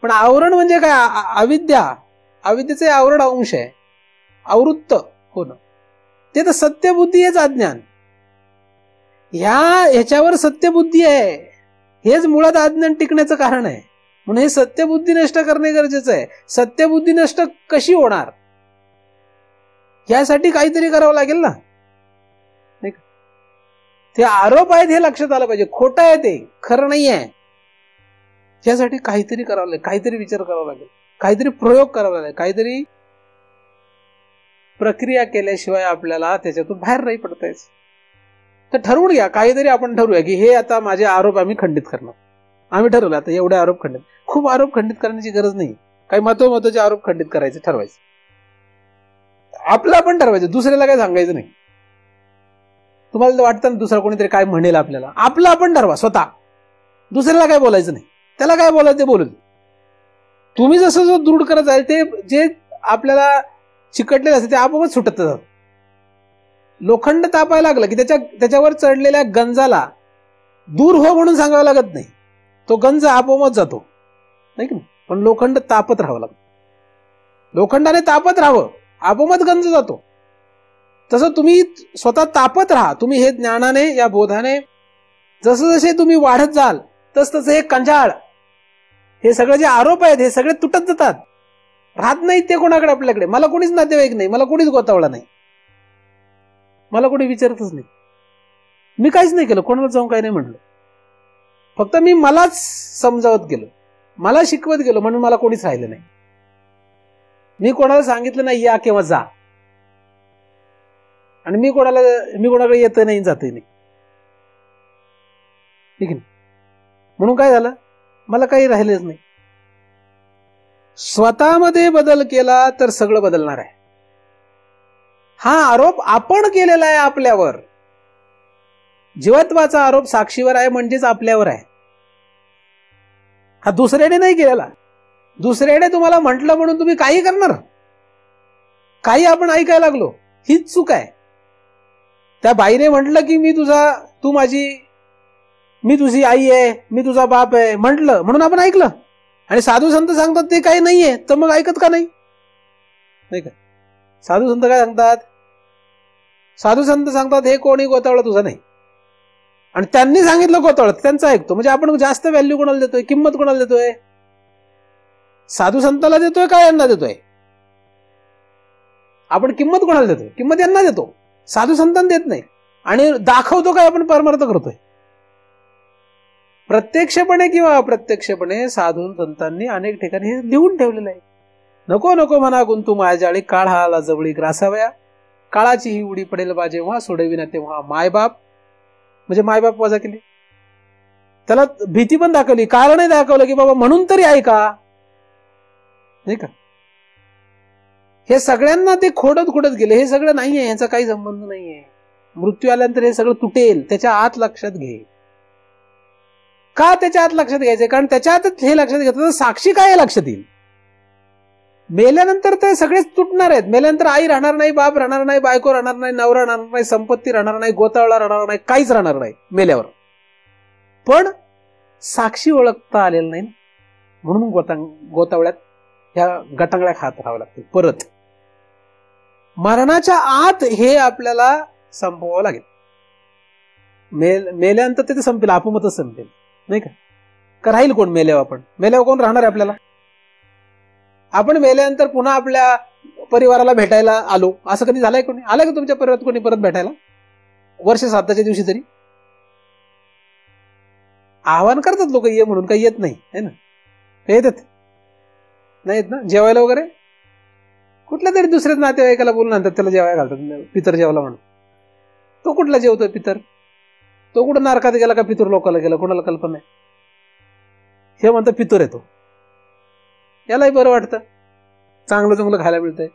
पण आवरण म्हणजे काय? अविद्येचे आवरण अंश आहे आवृत्त होणं. ते तर सत्यबुद्धी हेच अज्ञान. ह्याच्यावर सत्यबुद्धी आहे, हेच मुळात अज्ञान टिकण्याचं कारण आहे. म्हणून हे सत्यबुद्धी नष्ट करणे गरजेचं आहे. सत्यबुद्धी नष्ट कशी होणार? यासाठी काहीतरी करावं लागेल ना. ते आरोप आहेत हे लक्षात आलं पाहिजे. खोटं आहे, ते खरं नाही आहे. यासाठी काहीतरी करावं लागेल, काहीतरी विचार करावा लागेल, काहीतरी प्रयोग करावा लागेल, काहीतरी प्रक्रिया केल्याशिवाय आपल्याला त्याच्यातून बाहेर नाही पडता यायचं. तर ठरवून घ्या, काहीतरी आपण ठरवूया की हे आता माझे आरोप आम्ही खंडित करणार. आम्ही ठरवलं आता एवढे आरोप खंडित. खूप आरोप खंडित करण्याची गरज नाही. काही महत्वाचे आरोप खंडित करायचे ठरवायचे. आपलं आपण ठरवायचं, दुसऱ्याला काय सांगायचं नाही. तुम्हाला वाटतं ना दुसरा कोणीतरी काय म्हणेल आपल्याला, आपलं आपण ठरवा स्वतः. दुसऱ्याला काय बोलायचं नाही. त्याला काय बोलायचं ते बोलू. तुम्ही जसं जो दृढ करत जाल ते जे आपल्याला चिकटलेलं असते ते आपोआपच सुटत जात. लोखंड तापायला लागलं की त्याच्यावर चढलेल्या गंजाला दूर हो म्हणून सांगावं लागत नाही, तो गंज आपोआपच जातो, नाही की नाही? पण लोखंड तापत राहावं लागतं. लोखंडाने तापत राहावं, आपोआपच गंज जातो. तसं तुम्ही स्वतः तापत राहा. तुम्ही हे ज्ञानाने, या बोधाने जसे तुम्ही वाढत जाल तसतसं हे कंजाळ, हे सगळे जे आरोप आहेत हे सगळे तुटत जातात, राहत नाहीत ते कोणाकडे आपल्याकडे. मला कोणीच नातेवाईक नाही, मला कोणीच गोतावळा नाही, मला कोणी विचारतच नाही. मी काहीच नाही केलं, कोणाला जाऊन काही नाही म्हटलं, फक्त मी मलाच समजावत गेलो, मला शिकवत गेलो, म्हणून मला कोणीच राहिलं नाही. मी कोणाला सांगितलं नाही या किंवा जा, आणि मी कोणाकडे येत नाही जातही नाही, ठीक आहे. म्हणून काय झालं, मला काही राहिलेच नाही. स्वतःमध्ये बदल केला तर सगळं बदलणार आहे. हा आरोप आपण केलेला आहे आपल्यावर, जीवत्वाचा आरोप साक्षीवर आहे, म्हणजेच आपल्यावर आहे. हा दुसऱ्याने नाही केलेला. दुसऱ्याने तुम्हाला म्हटलं म्हणून तुम्ही काही करणार, काही आपण ऐकायला लागलो, हीच चूक आहे. त्या बाईने म्हटलं की मी तुझी आई आहे, मी तुझा बाप आहे म्हटलं म्हणून आपण ऐकलं, आणि साधू संत सांगतात ते काही नाहीये, तर मग ऐकत का नाही? नाही का? साधू संत काय सांगतात? साधू संत सांगतात हे कोणी गोतावळा तुझा नाही, आणि त्यांनी सांगितलं गोतावळा, त्यांचं ऐकतो. म्हणजे आपण जास्त व्हॅल्यू कोणाला देतोय, किंमत कोणाला देतोय? साधू संताला देतोय का यांना देतोय? आपण किंमत कोणाला देतोय? किंमत यांना देतो, साधू संतांना देत नाही. आणि दाखवतो काय आपण? परमार्थ करतोय. प्रत्यक्षपणे किंवा अप्रत्यक्षपणे साधू संतांनी अनेक ठिकाणी हे लिहून ठेवलेलं आहे. नको नको म्हणा गुंतू माझ्याळी, काळ हाला जवळी ग्रासावया, काळाची ही उडी पडेल बा जेव्हा, सोडविना तेव्हा मायबाप. म्हणजे मायबाप वजा केली, त्याला भीती पण दाखवली, कारणही दाखवलं की बाबा म्हणून तरी ऐका, नाही का? हे सगळ्यांना ते खोडत गेले. हे सगळं नाहीये, ह्याचा काही संबंध नाहीये. मृत्यू आल्यानंतर हे सगळं तुटेल, त्याच्या आत लक्षात घे. का त्याच्या आत लक्षात घ्यायचंय? कारण त्याच्या आतच हे लक्षात घेतलं तर साक्षी काय लक्षात येईल. मेल्यानंतर ते सगळेच तुटणार आहेत. मेल्यानंतर आई राहणार नाही, बाप राहणार नाही, बायको राहणार नाही, नवरा राहणार नाही, संपत्ती राहणार नाही, गोतावळा राहणार नाही, काहीच राहणार नाही मेल्यावर. पण साक्षी ओळखता आलेलं नाही, म्हणून गोतावळ्यात ह्या गटांगळ्या खात राहावं लागते. परत मरणाच्या आत हे आपल्याला संपवावं लागेल. मेल्यानंतर ते संपेल, आपोआपच संपेल, नाही का? राहील कोण मेल्यावर? मेल्यावर कोण राहणार आहे आपल्याला? आपण मेल्यानंतर पुन्हा आपल्या परिवाराला भेटायला आलो, असं कधी झालंय? कोणी आलंय का तुमच्या परिवारात कोणी परत भेटायला वर्ष श्राद्धाच्या दिवशी? तरी आवाहन करतात लोक ये म्हणून, काही येत नाही है ना? येतात नाही येत ना जेवायला वगैरे? कुठल्या तरी दुसऱ्याच नातेवाईकाला बोलून आणतात, त्याला जेवायला घालतात, पितर जेवला म्हणून. तो कुठला जेवतोय पितर? तो कुठं नरकात गेला का पितूर लोकाला गेला? कोणाला कल्पना नाही. हे म्हणतं पितूर येतो, यालाही बरं वाटतं, चांगलं चांगलं खायला मिळतंय.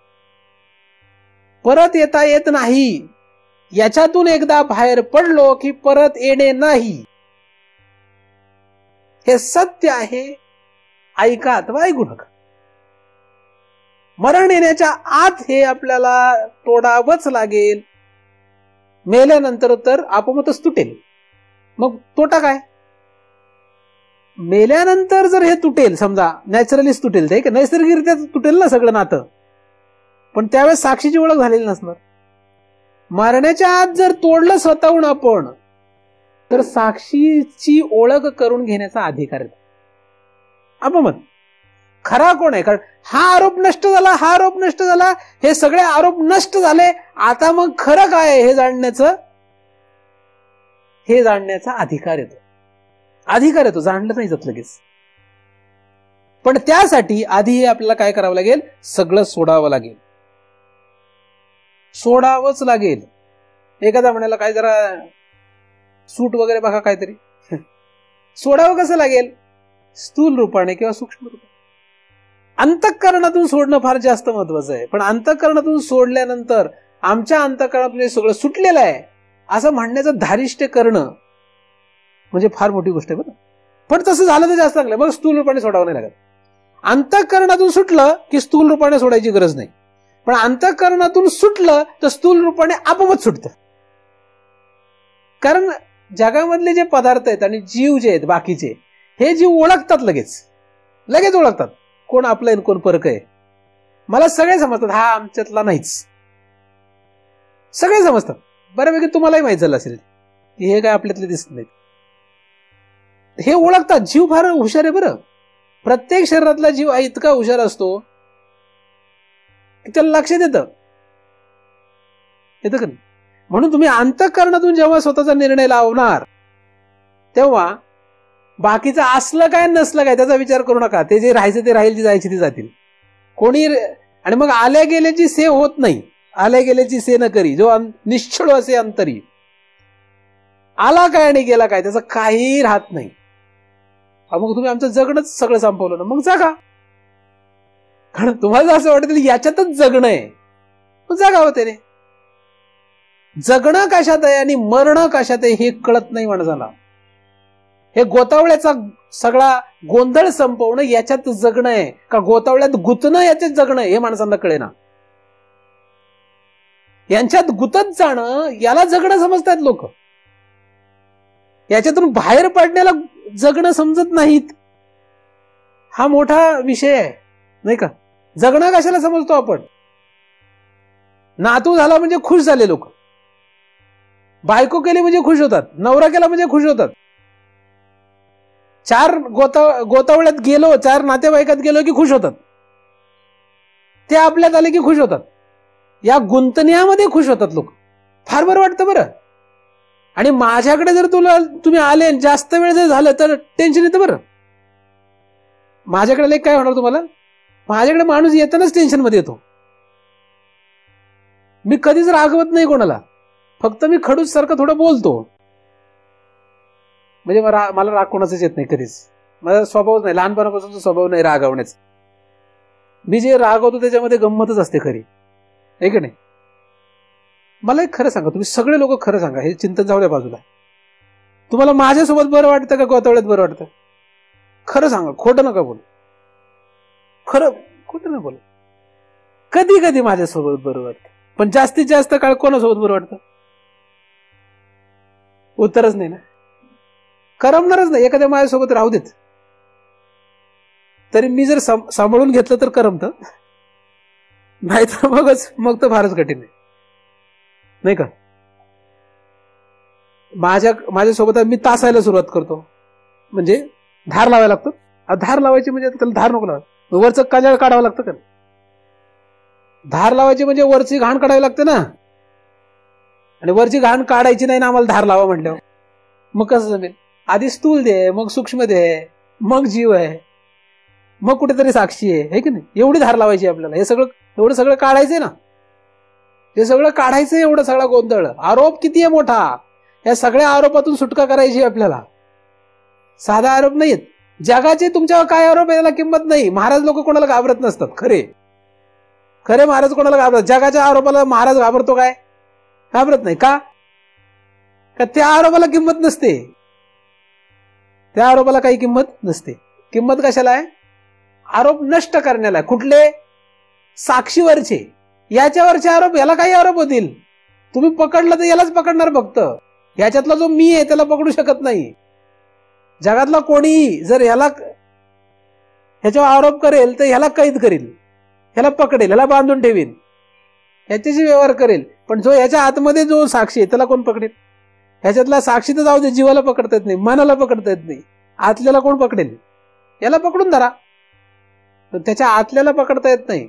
परत येता येत नाही, याच्यातून एकदा बाहेर पडलो की परत येणे नाही, हे सत्य आहे. ऐका अथवा ऐकू नका. मरण येण्याच्या आत हे आपल्याला तोडावंच लागेल. मेल्यानंतर तर आपोआपच तुटेल. मग तोटा काय? मेल्यानंतर जर हे तुटेल, समजा नॅचरलीच तुटेल, ते नैसर्गिकरित्या तुटेल ना सगळं नातं, पण त्यावेळेस साक्षीची ओळख झालेली नसणार. मरण्याच्या आत जर तोडलं स्वतःहून आपण, तर साक्षीची ओळख करून घेण्याचा अधिकार आहे. आपण मग खरा कोण आहे? कारण हा आरोप नष्ट झाला, हा आरोप नष्ट झाला, हे सगळे आरोप नष्ट झाले, आता मग खरं काय आहे हे जाणण्याचा अधिकार येतो. अधिकार येतो, जाणलं नाही जात लगेच. पण त्यासाठी आधी हे आपल्याला काय करावं लागेल? सगळं सोडावं लागेल, सोडावंच लागेल. एखादा म्हणाला काय जरा सूट वगैरे बघा काहीतरी, सोडावं कसं लागेल? स्थूल रूपाने किंवा सूक्ष्म रूपाने. अंतःकरणातून सोडणं फार जास्त महत्वाचं आहे. पण अंतःकरणातून सोडल्यानंतर आमच्या अंतःकरणातून सगळं सुटलेलं आहे असं म्हणण्याचं धारिष्ट करणं म्हणजे फार मोठी गोष्ट आहे बरं. पण तसं झालं तर जास्त चांगलं, मग स्थूल रूपाने सोडावं नाही लागत. अंतःकरणातून सुटलं की स्थूल रूपाने सोडायची गरज नाही. पण अंतःकरणातून सुटलं तर स्थूल रूपाने आपोआपच सुटतं. कारण जगामधले जे पदार्थ आहेत आणि जीव जे आहेत बाकीचे, हे जीव ओळखतात, लगेच ओळखतात कोण आपलं आहे कोण परक आहे. मला सगळे समजतात, हा आमच्यातला नाहीच, सगळे समजतात. बऱ्यापैकी तुम्हालाही माहित झालं असेल की हे काय आपल्यातले दिसत नाहीत. हे ओळखतात. जीव फार हुशार आहे बरं. प्रत्येक शरीरातला जीव इतका हुशार असतो की त्याला लक्षात येतं का नाही. म्हणून तुम्ही अंतःकरणातून जेव्हा स्वतःचा निर्णय लावणार तेव्हा बाकीचं असलं काय नसलं काय त्याचा विचार करू नका. ते जे राहायचं ते राहील, जे जायचे ते जातील. कोणी आणि मग आल्या गेल्याची से होत नाही. आल्या गेल्याची से न करी, जो निश्चळ असे अंतरी. आला काय आणि गेला काय त्याचं काही राहत नाही. मग तुम्ही आमचं जगणंच सगळं संपवलं ना, मग जगा. कारण तुम्हाला असं वाटतं याच्यातच जगणं आहे, मग जगावं त्याने. जगणं कशात आहे आणि मरणं कशात आहे हे कळत नाही माणसाला. हे गोतावळ्याचा सगळा गोंधळ संपवणं याच्यात जगणं आहे का गोतावळ्यात गुंतणं याच्यात जगणं हे माणसांना कळेना. यांच्यात गुंतत जाणं याला जगणं समजतात लोक. याच्यातून बाहेर पडण्याला जगणं समजत नाहीत. हा मोठा विषय आहे नाही का. जगणं कशाला समजतो आपण. नातू झाला म्हणजे खुश झाले लोक, बायको केली म्हणजे खुश होतात, नवरा केला म्हणजे खुश होतात. 4 गोतावळ्यात गेलो, 4 नातेवाईकात गेलो की खुश होतात. ते आपल्यात आले की खुश होतात. या गुंतण्यामध्ये खुश होतात लोक. फार बरं वाटतं बरं. आणि माझ्याकडे जर तुम्ही आले जास्त वेळ जर झालं तर टेन्शन येतं बरं. माझ्याकडे काय होणार तुम्हाला. माझ्याकडे माणूस येतानाच टेन्शन मध्ये येतो. मी कधीच रागवत नाही कोणाला, फक्त मी खडूस सारखं थोडं बोलतो. म्हणजे मला राग कोणाचाच येत नाही कधीच. माझा स्वभावच नाही, लहानपणापासूनचा स्वभाव नाही रागवण्याचा. मी जे रागवतो त्याच्यामध्ये गंमतच असते खरी, आहे का नाही. मला एक खरं सांगा, तुम्ही सगळे लोक खरं सांगा, हे चिंतन जाऊ द्या बाजूला. तुम्हाला माझ्यासोबत बरं वाटतं का गोतावळ्यात बरं वाटतं. खरं सांगा, खोटं नका बोल. खरं खोटं नाही बोल. कधी कधी माझ्यासोबत बरं वाटतं, पण जास्तीत जास्त काळ कोणासोबत बरं वाटतं. उत्तरच नाही ना. करमणारच नाही. एखाद्या माझ्यासोबत राहू देत तरी मी जर सांभाळून घेतलं तर करमतं, नाहीतर मग तर फारच कठीण आहे नाही का. माझ्यासोबत मी तासायला सुरुवात करतो. म्हणजे धार लावायला लागतो. धार लावायची म्हणजे त्याला धार नको लावायला, वरचं काजळ काढावं लागतं का. धार लावायची म्हणजे वरची घाण काढावी लागते ना. आणि वरची घाण काढायची नाही ना आम्हाला धार लावा म्हटल्यावर, मग कसं जमेल. आधी स्थूल दे, मग सूक्ष्म दे, मग जीव आहे, मग कुठेतरी साक्षी आहे की नाही. एवढी धार लावायची आपल्याला. हे सगळं एवढं सगळं काढायचंय ना. हे सगळं काढायचंय, एवढं सगळा गोंधळ. आरोप किती आहे मोठा. या सगळ्या आरोपातून सुटका करायची आपल्याला. साधा आरोप नाहीत. जगाचे तुमच्यावर काय आरोप आहे याला किंमत नाही. महाराज लोक कोणाला घाबरत नसतात. खरे महाराज कोणाला घाबरत. जगाच्या आरोपाला महाराज घाबरतो काय. घाबरत नाही का. त्या आरोपाला किंमत नसते. त्या आरोपाला काही किंमत नसते. किंमत कशाला आहे. आरोप नष्ट करण्याला. कुठले. साक्षीवरचे. याच्यावरचे आरोप. याला काही आरोप होतील. तुम्ही पकडलं तर यालाच पकडणार फक्त. याच्यातला जो मी आहे त्याला पकडू शकत नाही. जगातला कोणीही जर ह्याच्यावर आरोप करेल तर ह्याला कैद करेल, ह्याला पकडेल, ह्याला बांधून ठेवील, ह्याच्याशी व्यवहार करेल. पण जो ह्याच्या आतमध्ये जो साक्षी आहे त्याला कोण पकडेल. ह्याच्यातला साक्षी तर जाऊ दे, जीवाला पकडता येत नाही, मनाला पकडता येत नाही. आतल्याला कोण पकडेल. याला पकडून धरा. त्याच्या आतल्याला पकडता येत नाही.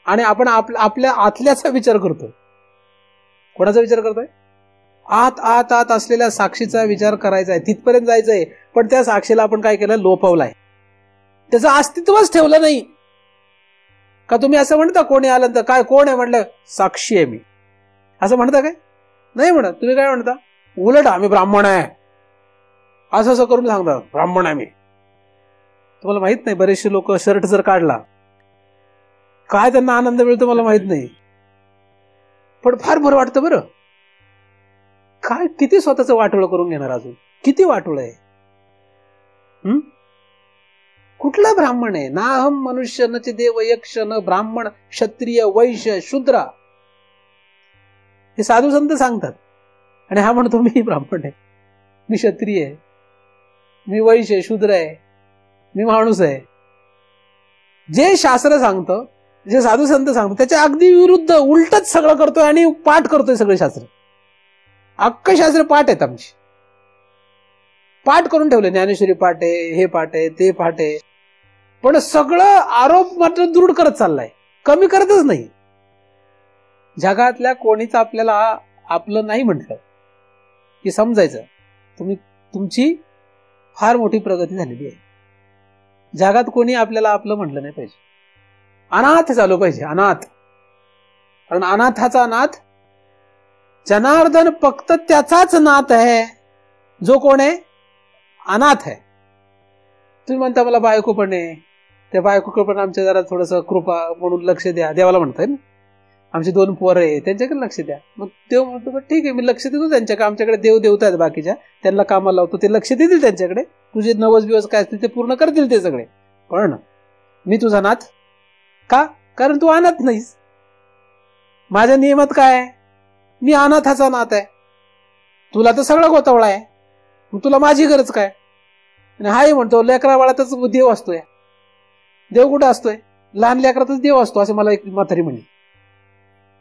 आणि आपण आपल्या आतल्याचा विचार करतोय. कोणाचा विचार करतोय. आत आत आत असलेल्या साक्षीचा विचार करायचा आहे. तिथपर्यंत जायचंय. पण त्या साक्षीला आपण काय केलं. लोपवलाय. त्याचं अस्तित्वच ठेवलं नाही. का तुम्ही असं म्हणता कोणी आलं तर काय कोण आहे म्हटलं साक्षी आहे मी असं म्हणता काय. नाही म्हणत. तुम्ही काय म्हणता. उलट आम्ही ब्राह्मण आहे असं करून सांगता. ब्राह्मण आहे मी. तुम्हाला माहित नाही बरेचसे लोक शर्ट जर काढला काय त्यांना आनंद मिळतो मला माहित नाही. पण फार बरं वाटतं बरं. काय किती स्वतःचं वाटोळ करून घेणार. अजून किती वाटोळ आहे. कुठला ब्राह्मण आहे. नाहम मनुष्य न च देव यक्ष न ब्राह्मण क्षत्रिय वैश्य शूद्र. हे साधू संत सांगतात. आणि हा म्हणतो मी ब्राह्मण आहे, मी क्षत्रिय आहे, मी वैश्य शूद्र आहे, मी माणूस आहे. जे शास्त्र सांगतं, जे साधू संत सांगतो त्याच्या अगदी विरुद्ध उलटच सगळं करतोय आणि पाठ करतोय. सगळे शास्त्र अख्खं शास्त्र पाठ आहेत आमची. पाठ करून ठेवले, ज्ञानेश्वरी पाठ आहे, हे पाठ आहे, ते पाठ आहे, पण सगळं आरोप मात्र दृढ करत चाललाय, कमी करतच नाही. जगातल्या कोणीच आपल्याला आपलं नाही म्हटलं की समजायचं तुमची फार मोठी प्रगती झालेली आहे. जगात कोणी आपल्याला आपलं म्हटलं नाही पाहिजे. अनाथ झालो पाहिजे, अनाथ. कारण अनाथाचा नाथ जनार्दन फक्त त्याचाच नाथ आहे जो कोण आहे, अनाथ आहे. तुम्ही म्हणता मला बायको पण आहे, त्या बायकोकडे पण आमच्या जरा थोडस कृपा म्हणून लक्ष द्या, देवाला म्हणताय ना. आमची 2 पोरं आहे त्यांच्याकडे लक्ष द्या. मग देव म्हणतो ठीक आहे मी लक्ष देतो त्यांच्याकडे, आमच्याकडे देव देवता आहेत बाकीच्या, त्यांना कामाला लावतो, ते लक्ष देतील त्यांच्याकडे, तुझे नवस बिवस काय असतील ते पूर्ण करतील ते सगळे. पण मी तुझा नाथ का? कारण तू अनाथ नाहीस. माझ्या नियमात काय आहे, मी अनाथाचा नाथ आहे. तुला तर सगळा गोतावळा आहे, मग तुला माझी गरज काय? आणि हाही म्हणतो लेकरा बाळातच देव असतोय. देव कुठं असतोय? लहान लेकरातच देव असतो असे मला एक म्हातारी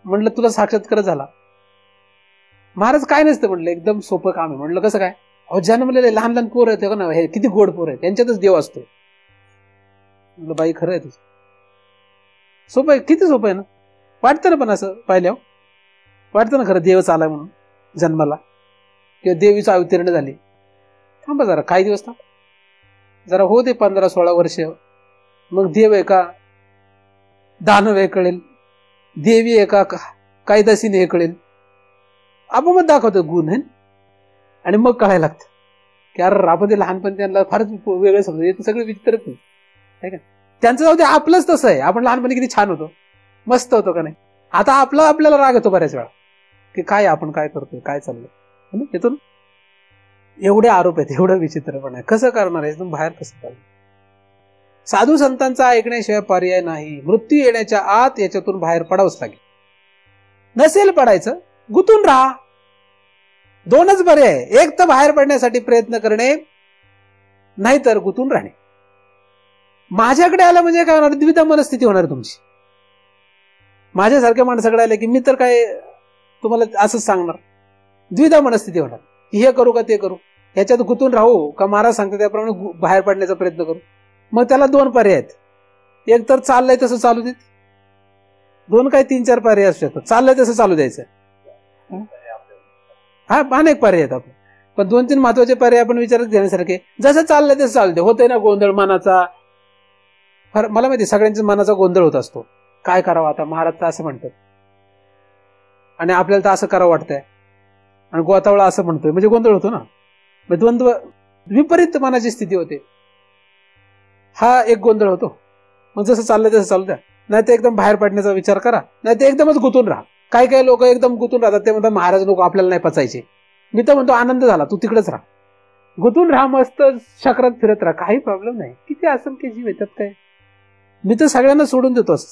म्हणलं तुला साक्षात्कार झाला. महाराज काय नसतं म्हणलं, एकदम सोपं काम आहे. म्हणलं कसं काय? अहो जन्मलेले लहान लहान पोर आहेत ना, हे किती गोड पोर आहेत, त्यांच्यातच देव असतोय. म्हणलं बाई खरं आहे तुझं, सोपं आहे, किती सोपं आहे ना. वाटतं ना पण असं पाहिल्यावर वाटतं ना खरं देवच आलाय म्हणून जन्माला, किंवा देवीचं अवतीर्ण झाली. थांबा जरा काही दिवस थांब, जरा हो दे 15-16 वर्ष, मग देव आहे का दानव हे कळेल, देवी आहे का कायदासीने हे कळेल. आपण मग दाखवतो गुण आहे, आणि मग कळायला लागतं की अरे आपण ते लहानपणी त्यांना फारच वेगळं समजतं, हे सगळं विचित्रच आहे का. त्यांचं जाऊ दे, आपलंच तसं आहे. आपण लहानपणी किती छान होतो, मस्त होतो का नाही. आता आपल्याला राग येतो बऱ्याच वेळा की काय आपण काय करतोय, काय चाललंय. येतो ना, एवढे आरोप आहेत, एवढं विचित्रपण आहे. कसं करणार आहे, बाहेर कसं करणार. साधू संतांचा ऐकण्याशिवाय पर्याय नाही. मृत्यू येण्याच्या आत याच्यातून बाहेर पडावंच लागेल. नसेल पडायचं, गुंतून राहा. 2च पर्याय, एक तर बाहेर पडण्यासाठी प्रयत्न करणे, नाहीतर गुंतून राहणे. माझ्याकडे आलं म्हणजे काय होणार, द्विधा मनस्थिती होणार तुमची. माझ्यासारख्या माणसाकडे आले की मी तर काय तुम्हाला असंच सांगणार, द्विधा मनस्थिती होणार की हे करू का ते करू, ह्याच्यात गुंतून राहू का महाराज सांगते त्याप्रमाणे बाहेर पडण्याचा प्रयत्न करू. मग त्याला 2 पर्याय आहेत. एक तर चाललंय तसं चालू देत, 2 काय 3-4 पर्याय असू शकतात. चाललंय तसं चालू द्यायचं, हा अनेक पर्याय आहेत. आपण पण 2-3 महत्वाचे पर्याय आपण विचारात घेण्यासारखे. जसं चाललंय तसं चालू दे. होतंय ना गोंधळ मनाचा, मला माहिती सगळ्यांच्या मनाचा गोंधळ होत असतो. काय करावं आता, महाराज तर असं म्हणतात आणि आपल्याला तर असं करावं वाटतंय, आणि गोतावळा असं म्हणतोय, म्हणजे गोंधळ होतो ना. द्वंद्व, विपरीत मनाची स्थिती होते. हा एक गोंधळ होतो. मग जसं चाललंय तसं चालू द्या, नाही तर एकदम बाहेर पडण्याचा विचार करा, नाही तर एकदमच गुंतून राहा. काही काही लोक एकदम गुंतून राहतात, ते म्हणतात महाराज लोक आपल्याला नाही पचायचे. मी तर म्हणतो आनंद झाला, तू तिकडेच राहा, गुंतून राहा, मस्त चक्रात फिरत राहा, काही प्रॉब्लेम नाही. किती असंख्य जीव येतात काय. मी तर सगळ्यांना सोडून देतोच.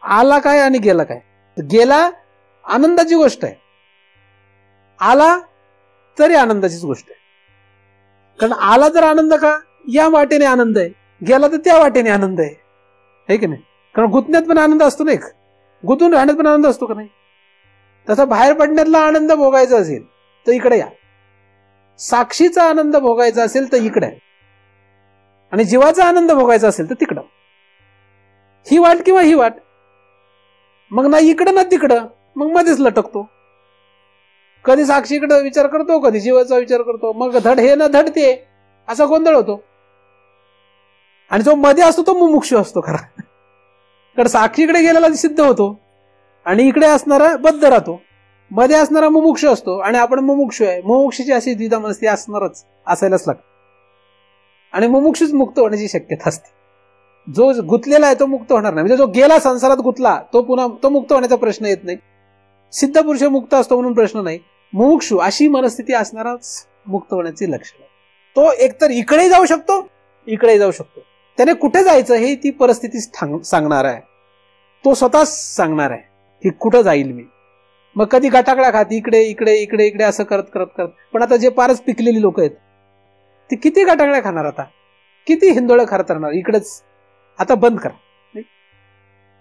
आला काय आणि गेला काय. गेला आनंदाची गोष्ट आहे, आला तरी आनंदाचीच गोष्ट आहे. कारण आला तर आनंद का, या वाटेने आनंद आहे, गेला तर त्या वाटेने आनंद आहे, है की नाही. कारण गुंतण्यात पण आनंद असतो ना, एक गुंतून राहण्यात पण आनंद असतो का नाही. तसा बाहेर पडण्यातला आनंद भोगायचा असेल तर इकडे या, साक्षीचा आनंद भोगायचा असेल तर इकडे, आणि जीवाचा आनंद भोगायचा असेल तर तिकडं. ही वाट किंवा ही वाट, मग ना इकडं ना तिकडं, मग मध्येच लटकतो. कधी साक्षीकडे विचार करतो, कधी जीवाचा विचार करतो, मग धड हे ना धड ते, असा गोंधळ होतो. आणि जो मध्ये असतो तो मुमुक्षू असतो खरा. कारण साक्षीकडे गेलेला सिद्ध होतो आणि इकडे असणारा बद्ध राहतो. मध्ये असणारा मुमुक्षू असतो आणि आपण मुमुक्षू आहे. मुमुक्षूची अशी द्विधा मनस्थिती असणारच, असायलाच लागते. आणि मुमुक्षूच मुक्त होण्याची शक्यता असते. जो गुंतलेला आहे तो मुक्त होणार नाही. म्हणजे जो गेला संसारात गुंतला तो पुन्हा तो मुक्त होण्याचा प्रश्न येत नाही. सिद्ध पुरुष मुक्त असतो म्हणून प्रश्न नाही. मुमुक्षू अशी मनस्थिती असणाराच मुक्त होण्याची लक्षण. तो एकतर इकडेही जाऊ शकतो, इकडेही जाऊ शकतो. त्याने कुठे जायचं हे ती परिस्थिती सांगणार आहे. तो स्वतः सांगणार आहे की कुठं जाईल मी. मग कधी गटाकडा खात इकडे इकडे इकडे इकडे असं करत करत करत. पण आता जे फारच पिकलेली लोक आहेत ती किती गटाकड्या खाणार, आता किती हिंदोळं खरतरणार. इकडेच आता बंद करा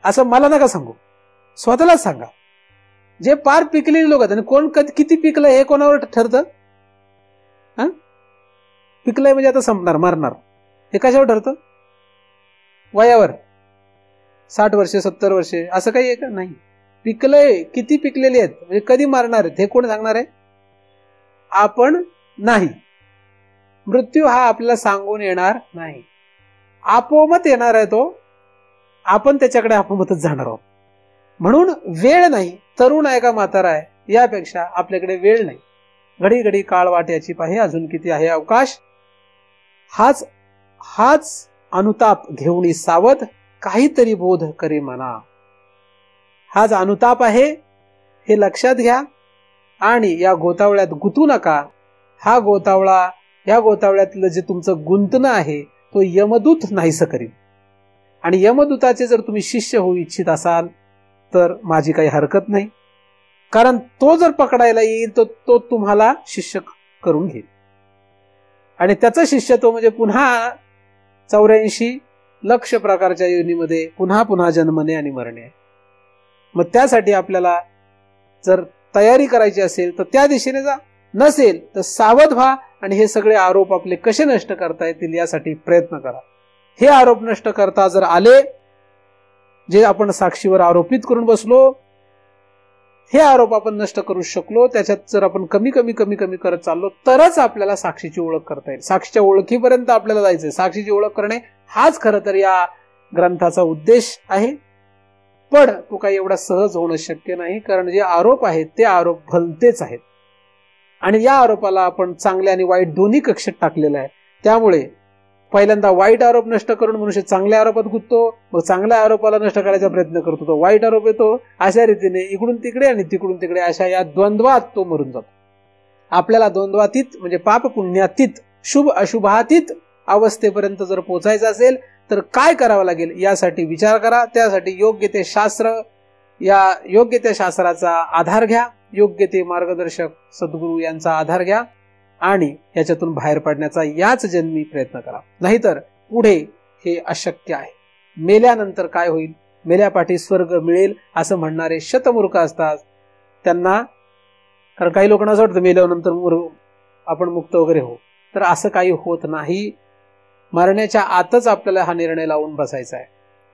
असं मला नका सांगू, स्वतःलाच सांगा. जे पार पिकलेली लोक आहेत, आणि कोण किती पिकलं हे कोणावर ठरतं. पिकलंय म्हणजे आता संपणार, मरणार. हे कशावर ठरतं? वयावर. 60 वर्षे 70 वर्षे असं काही आहे का? नाही. पिकलंय, किती पिकलेले आहेत, म्हणजे कधी मरणार आहेत हे कोण सांगणार आहे? आपण नाही. मृत्यू हा आपल्याला सांगून येणार नाही, आपोमत येणार आहे तो. आपण त्याच्याकडे आपोमतच जाणार आहोत. म्हणून वेळ नाही. तरुण आहे का म्हातारा आहे यापेक्षा आपल्याकडे वेळ नाही. घडी घडी काळ वाट याची पाहे, अजून किती आहे अवकाश. हाच अनुताप घेऊन सावध, काहीतरी बोध करे मना. हाच अनुताप आहे, हे लक्षात घ्या. आणि या गोतावळ्यात गुंतू नका. हा गोतावळा, या गोतावळ्यातलं जे तुमचं गुंतणं आहे तो यमदूत नाहीसं करील. आणि यमदूताचे जर तुम्ही शिष्य होऊ इच्छित असाल तर माझी काही हरकत नाही, कारण तो जर पकडायला येईल तर तो तुम्हाला शिष्य करून घेईल. आणि त्याचं शिष्यत्व म्हणजे पुन्हा 84 लक्ष प्रकारच्या योनीमध्ये पुन्हा पुन्हा जन्मणे आणि मरणे आहे. मग त्यासाठी आपल्याला जर तयारी करायची असेल तर त्या दिशेने जा, नसेल तर सावध व्हा आणि हे सगळे आरोप आपले कसे नष्ट करता येतील यासाठी प्रयत्न करा. हे आरोप नष्ट करता जर आले, जे आपण साक्षीवर आरोपित करून बसलो, हे आरोप आपण नष्ट करू शकलो, त्याच्यात जर आपण कमी कमी कमी कमी करत चाललो तरच आपल्याला साक्षीची ओळख करता येईल. साक्षीच्या ओळखीपर्यंत आपल्याला जायचंय. साक्षीची ओळख करणे हाच खरं तर या ग्रंथाचा उद्देश आहे. पण तो काही एवढा सहज होणं शक्य नाही, कारण जे आरोप आहेत ते आरोप भलतेच आहेत. आणि या आरोपाला आपण चांगले आणि वाईट दोन्ही कक्षेत टाकलेलं आहे. त्यामुळे पहिल्यांदा वाईट आरोप नष्ट करून मनुष्य चांगल्या आरोपात गुंततो, मग चांगल्या आरोपाला नष्ट करायचा प्रयत्न करतो, तो वाईट आरोप येतो. अशा रीतीने इकडून तिकडे आणि तिकडून तिकडे अशा या द्वंद्वात तो मरून जातो. आपल्याला द्वंद्वातीत म्हणजे पाप पुण्यातीत, शुभ अशुभातीत अवस्थेपर्यंत जर पोचायचं असेल तर काय करावं लागेल यासाठी विचार करा. त्यासाठी योग्य ते शास्त्र, या योग्य त्या शास्त्राचा आधार घ्या, योग्य ते मार्गदर्शक सद्गुरू यांचा आधार घ्या आणि याच्यातून बाहेर पडण्याचा याच जन्मी प्रयत्न करा. नाहीतर पुढे हे अशक्य आहे. मेल्यानंतर काय होईल? मेल्यापाठी स्वर्ग मिळेल असं म्हणणारे शतमूर्ख असतात. त्यांना, कारण काही लोकांना असं वाटतं मेल्यानंतर आपण मुक्त वगैरे हो, तर असं काही होत नाही. मरण्याच्या आतच आपल्याला हा निर्णय लावून बसायचा आहे.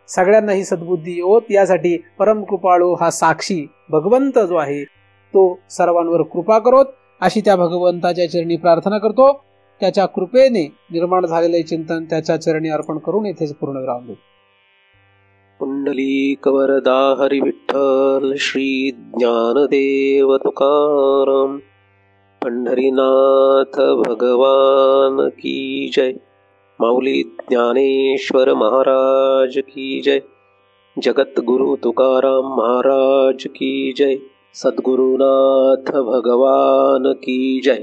सगळ्यांना ही सद्बुद्धी येवोत यासाठी परम कृपाळू हा साक्षी भगवंत जो आहे तो सर्वांवर कृपा करोत अशी त्या भगवंताच्या चरणी प्रार्थना करतो. त्याच्या कृपेने निर्माण झालेले चिंतन त्याच्या चरणी अर्पण करून येथेच पूर्ण विराम देतो. पुंडलीक वरदा हरी विठ्ठल श्री ज्ञानदेव तुकाराम. पंढरीनाथ भगवान की जय. माऊली ज्ञानेश्वर महाराज की जय. जगद्गुरु तुकाराम महाराज की जय. सद्गुरुनाथ भगवान की जय.